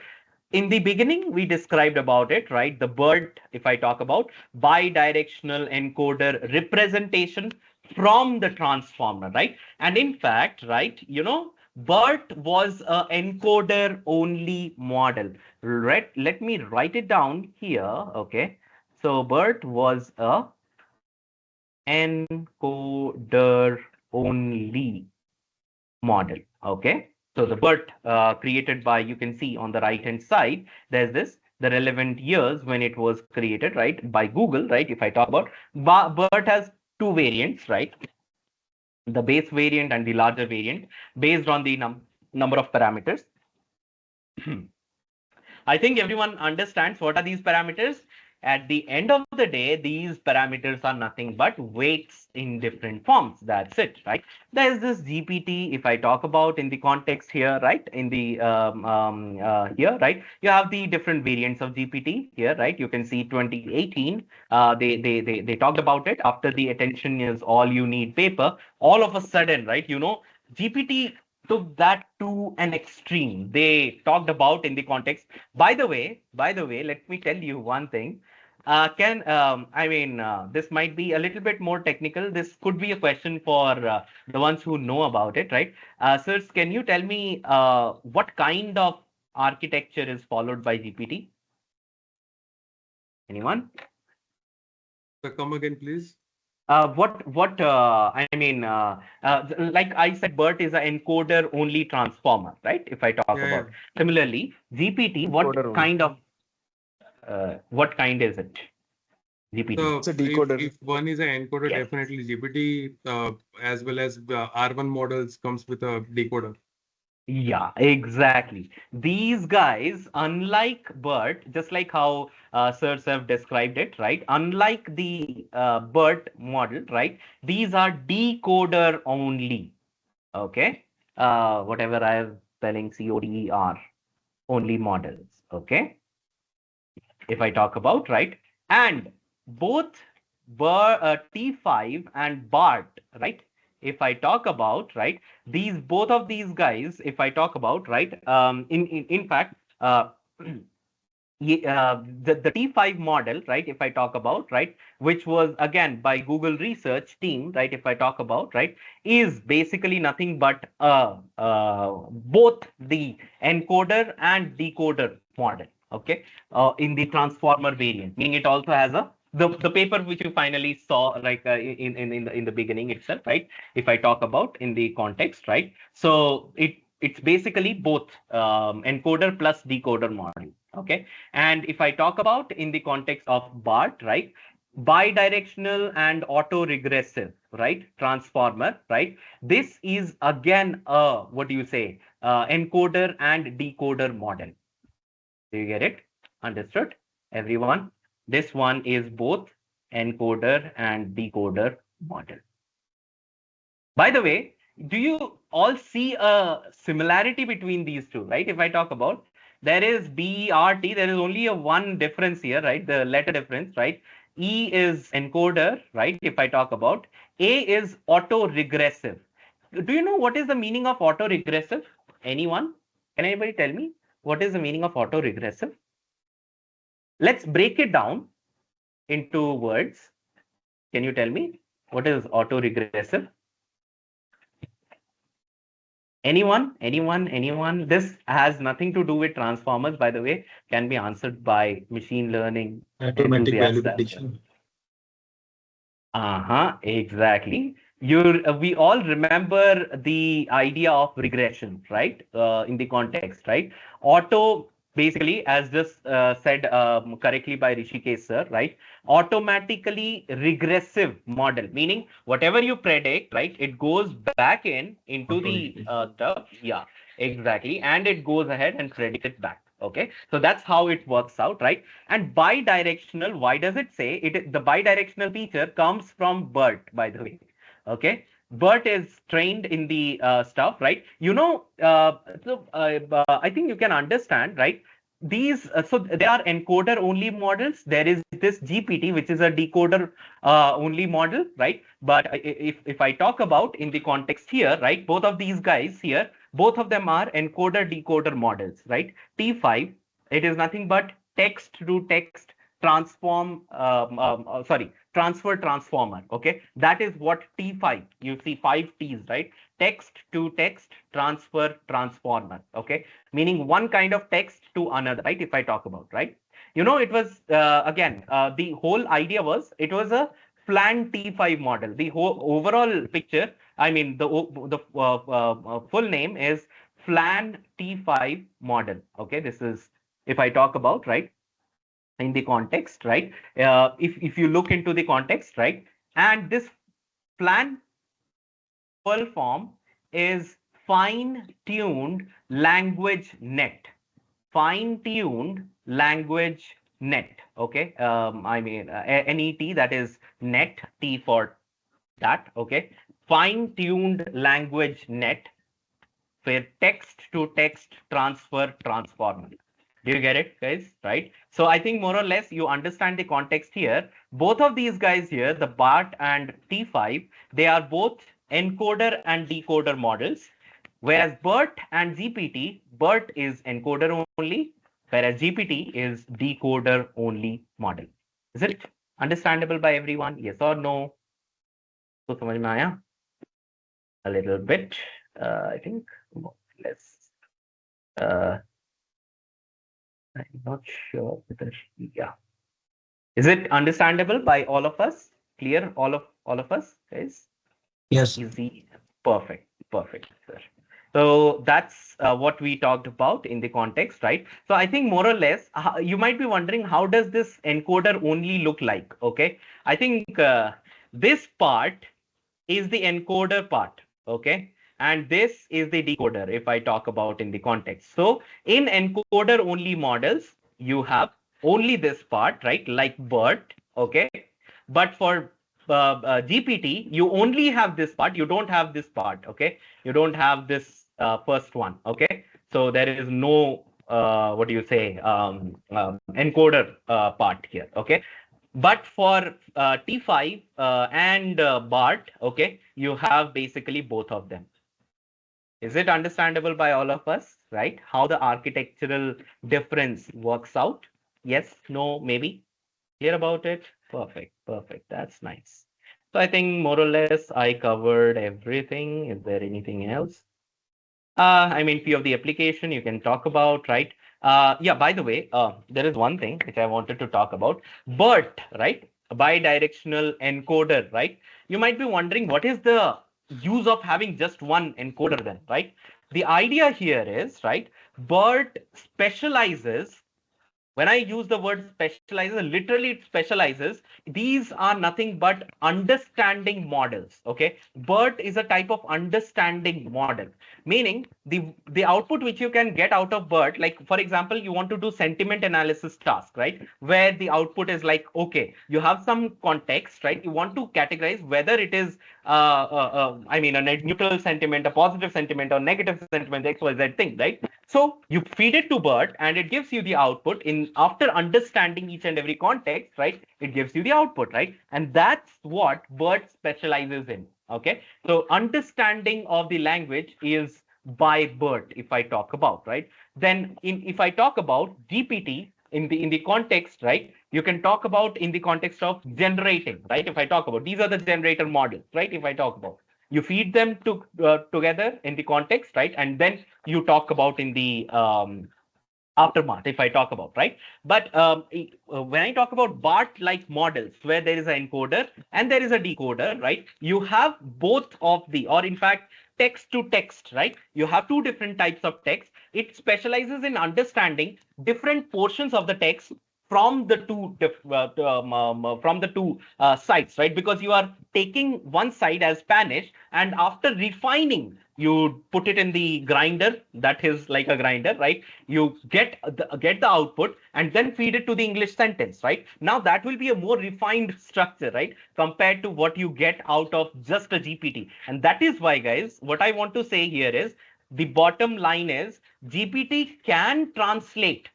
in the beginning, we described about it, right? The BERT, if I talk about bi-directional encoder representation from the transformer, right? And in fact, right, you know, BERT was a encoder-only model. Let me write it down here. Okay. So BERT was a encoder-only model. Okay. So the BERT created by, you can see on the right hand side, there's this, the relevant years when it was created, right, by Google, right? If I talk about, BERT has two variants, right? The base variant and the larger variant based on the number of parameters. I think everyone understands what are these parameters. At the end of the day, these parameters are nothing but weights in different forms. That's it, right? There's this GPT, if I talk about in the context here, right? In the here, right? You have the different variants of GPT here, right? You can see 2018. They talked about it after the attention is all you need paper. All of a sudden, right? GPT took that to an extreme. They talked about in the context. By the way, let me tell you one thing. This might be a little bit more technical. This could be a question for the ones who know about it, right? Sirs, can you tell me what kind of architecture is followed by GPT? Anyone? Come again, please. Like I said, BERT is an encoder-only transformer, right? If I talk Yeah, about. yeah. Similarly, GPT, what kind is it? GPT. So It's a decoder. if one is an encoder, Yes. definitely GPT as well as R1 models comes with a decoder. Yeah, exactly. These guys, unlike BERT, just like how sirs have described it, right? Unlike the BERT model, right? These are decoder only. Okay. Whatever I am spelling CODER only models. Okay. If I talk about, right? And both T5 and BART, right? If I talk about, right, both of these guys, if I talk about, right, in fact, the T5 model, right, if I talk about, right, which was again by Google research team, right, if I talk about, right, is basically nothing but both the encoder and decoder model, okay, in the transformer variant, meaning it also has the paper which you finally saw, like in the beginning itself, right? If I talk about in the context, right? So it's basically both encoder plus decoder model, okay. And if I talk about in the context of BART, right, bidirectional and auto-regressive, right, transformer, right, this is again a, what do you say, encoder and decoder model. Do you get it? Understood, everyone? This one is both encoder and decoder model. By the way, do you all see a similarity between these two, right? If I talk about, there is BERT, there is only a one difference here, right? The letter difference, right? E is encoder, right? If I talk about, A is auto-regressive. Do you know what is the meaning of auto-regressive? Anyone? Can anybody tell me what is the meaning of auto-regressive? Let's break it down into words. Can you tell me what is auto-regressive? Anyone? This has nothing to do with transformers, by the way, can be answered by machine learning Automatic value enthusiasts as well. prediction. Exactly. We all remember the idea of regression, right? In the context, right? Auto, basically, as just said correctly by Rishikesh sir, right? Automatically regressive model, meaning whatever you predict, right? It goes back into yeah, exactly, and it goes ahead and predicts it back. Okay, so that's how it works out, right? And bidirectional, why does it say it? The bidirectional feature comes from BERT, by the way. Okay, BERT is trained in the stuff, right? I think you can understand, right? So they are encoder only models. There is this GPT, which is a decoder only model, right? But if I talk about in the context here, right, both of these guys here, both of them are encoder decoder models, right? T5, it is nothing but text to text transfer transformer. Okay, that is what T5. You see 5 T's, right? Text to text transfer transformer. Okay, meaning one kind of text to another, right? If I talk about, right? It was again the whole idea was it was a FLAN T5 model. The whole overall picture, I mean, the full name is FLAN T5 model. Okay, this is if I talk about, right, in the context, right? If you look into the context, right, and this FLAN full form is fine-tuned language net. Fine-tuned language net. Okay, I mean NET, that is net, T for that. Okay, fine-tuned language net for text to text transfer transformer. Do you get it, guys? Right? So I think more or less you understand the context here. Both of these guys here, the BART and T5, they are both encoder and decoder models. Whereas BERT and GPT, BERT is encoder only, whereas GPT is decoder only model. Is it understandable by everyone? Yes or no? So समझ में आया? A little bit, I think. Let's. I'm not sure whether, yeah. Is it understandable by all of us? Clear, all of us, guys? Yes. Easy, perfect, sir. So that's what we talked about in the context, right? So I think more or less, you might be wondering, how does this encoder only look like? Okay, I think this part is the encoder part, okay? And this is the decoder, if I talk about in the context. So in encoder only models, you have only this part, right? Like BERT, okay? But for GPT, you only have this part. You don't have this part, okay? You don't have this first one, okay? So there is no, what do you say, encoder part here, okay? But for T5 and BART, okay, you have basically both of them. Is it understandable by all of us, right? How the architectural difference works out? Yes, no, maybe? Clear about it? Perfect, perfect. That's nice. So I think more or less I covered everything. Is there anything else? I mean, few of the application you can talk about, right? Yeah, by the way, there is one thing which I wanted to talk about. BERT, right? Bidirectional encoder, right? You might be wondering, what is the use of having just one encoder then, right? The idea here is, right, BERT specializes. When I use the word specializes, literally it specializes. These are nothing but understanding models. Okay. BERT is a type of understanding model, meaning the output which you can get out of BERT, like for example, you want to do sentiment analysis task, right? Where the output is like, okay, you have some context, right? You want to categorize whether it is I mean, a neutral sentiment, a positive sentiment, or negative sentiment, XYZ thing, right? So you feed it to BERT and it gives you the output in after understanding each and every context, right? It gives you the output, right? And that's what BERT specializes in. Okay. So understanding of the language is by BERT, if I talk about, right? Then if I talk about GPT in the context, right? You can talk about in the context of generating, right? If I talk about, these are the generator models, right? If I talk about, you feed them together in the context, right? And then you talk about in the aftermath, if I talk about, right? But when I talk about BART-like models, where there is an encoder and there is a decoder, right? You have both of the, or in fact, text to text, right? You have two different types of text. It specializes in understanding different portions of the text from the two sides, right? Because you are taking one side as Spanish, and after refining, you put it in the grinder. That is like a grinder, right? You get the output and then feed it to the English sentence, right? Now that will be a more refined structure, right? Compared to what you get out of just a GPT. And that is why, guys, what I want to say here is the bottom line is GPT can translate.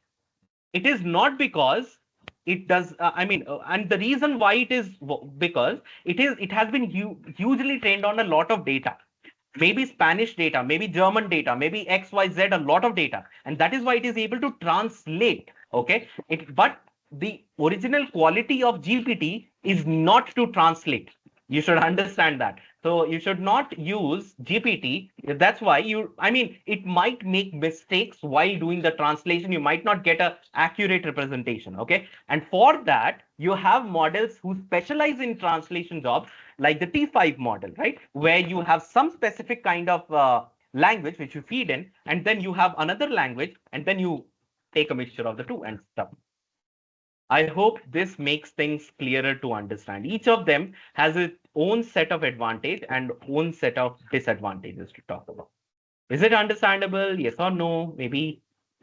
It is not because it does I mean and the reason why it is because it has been hugely trained on a lot of data, maybe Spanish data, maybe German data, maybe XYZ, a lot of data, and that is why it is able to translate. Okay, but the original quality of GPT is not to translate. You should understand that. So you should not use GPT. That's why it might make mistakes while doing the translation. You might not get a accurate representation. Okay. And for that, you have models who specialize in translation jobs, like the T5 model, right? Where you have some specific kind of language which you feed in, and then you have another language, and then you take a mixture of the two and stuff. I hope this makes things clearer to understand. Each of them has its own set of advantage and own set of disadvantages to talk about. Is it understandable? Yes or no? Maybe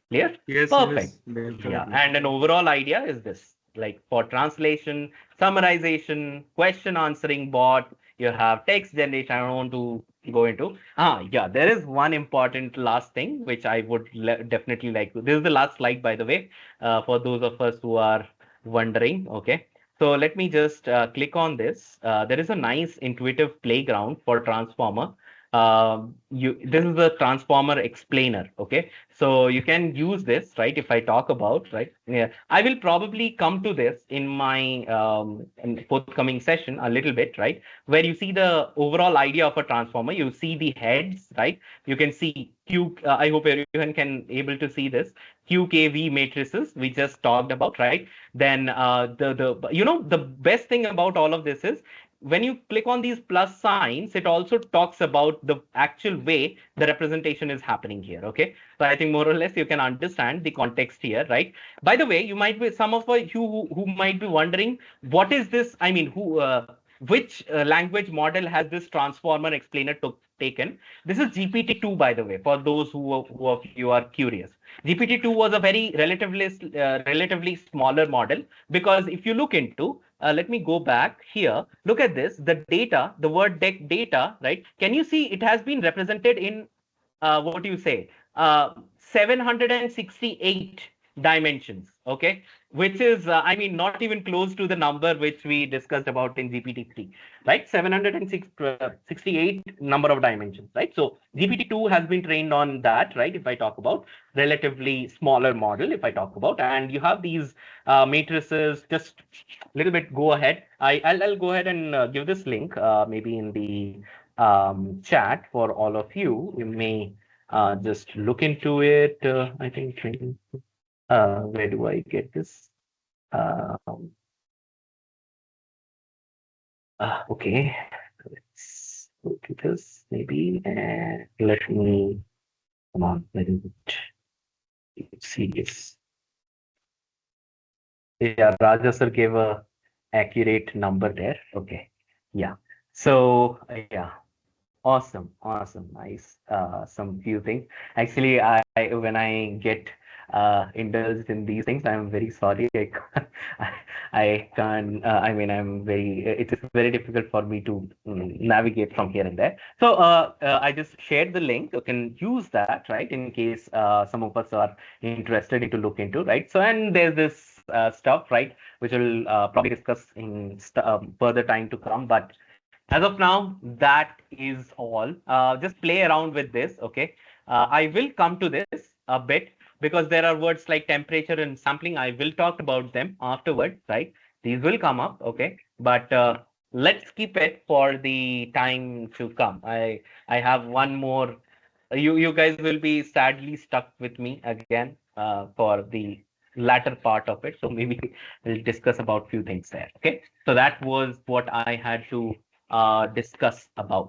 clear? Yes, Perfect. yes, definitely. Yeah, and an overall idea is this. Like for translation, summarization, question answering bot, you have text generation. I don't want to go into. Yeah, there is one important last thing which I would definitely like to. This is the last slide, by the way, for those of us who are wondering. Okay. So let me just click on this. There is a nice intuitive playground for transformer. This is a transformer explainer. Okay, so you can use this, right? If I talk about, right, yeah, I will probably come to this in my in forthcoming session a little bit, right? Where you see the overall idea of a transformer. You see the heads, right? You can see Q. I hope everyone can able to see this QKV matrices we just talked about, right? Then the best thing about all of this is when you click on these plus signs, it also talks about the actual way the representation is happening here. Okay, so I think more or less you can understand the context here, right? By the way, you might be some of you who might be wondering what is this? I mean, which language model has this transformer explainer taken? This is GPT-2, by the way, for those who of you are curious. GPT-2 was a very relatively smaller model, because if you look into, let me go back here. Look at this, the data, the word data, right? Can you see it has been represented in, what do you say, 768 dimensions, okay? Which is, not even close to the number which we discussed about in GPT-3, right? 768 number of dimensions, right? So GPT-2 has been trained on that, right? If I talk about relatively smaller model, if I talk about, and you have these matrices, just a little bit go ahead. I'll go ahead and give this link maybe in the chat for all of you. You may just look into it. I think where do I get this? Okay, let's go to this maybe, and let me come on. Let me see this. Yeah, Raja sir gave a accurate number there. Okay, yeah. So yeah, awesome, nice. Some few things. Actually, I when I get indulged in these things, I'm very sorry. I can't. I'm very. It is very difficult for me to navigate from here and there. So I just shared the link. You can use that, right, in case some of us are interested to look into, right? So, and there's this stuff, right, which we'll probably discuss in further time to come. But as of now, that is all. Just play around with this, okay? I will come to this a bit because there are words like temperature and sampling. I will talk about them afterwards, right? These will come up, okay? But let's keep it for the time to come. I have one more. You guys will be sadly stuck with me again for the latter part of it. So maybe we'll discuss about few things there, okay? So that was what I had to discuss about.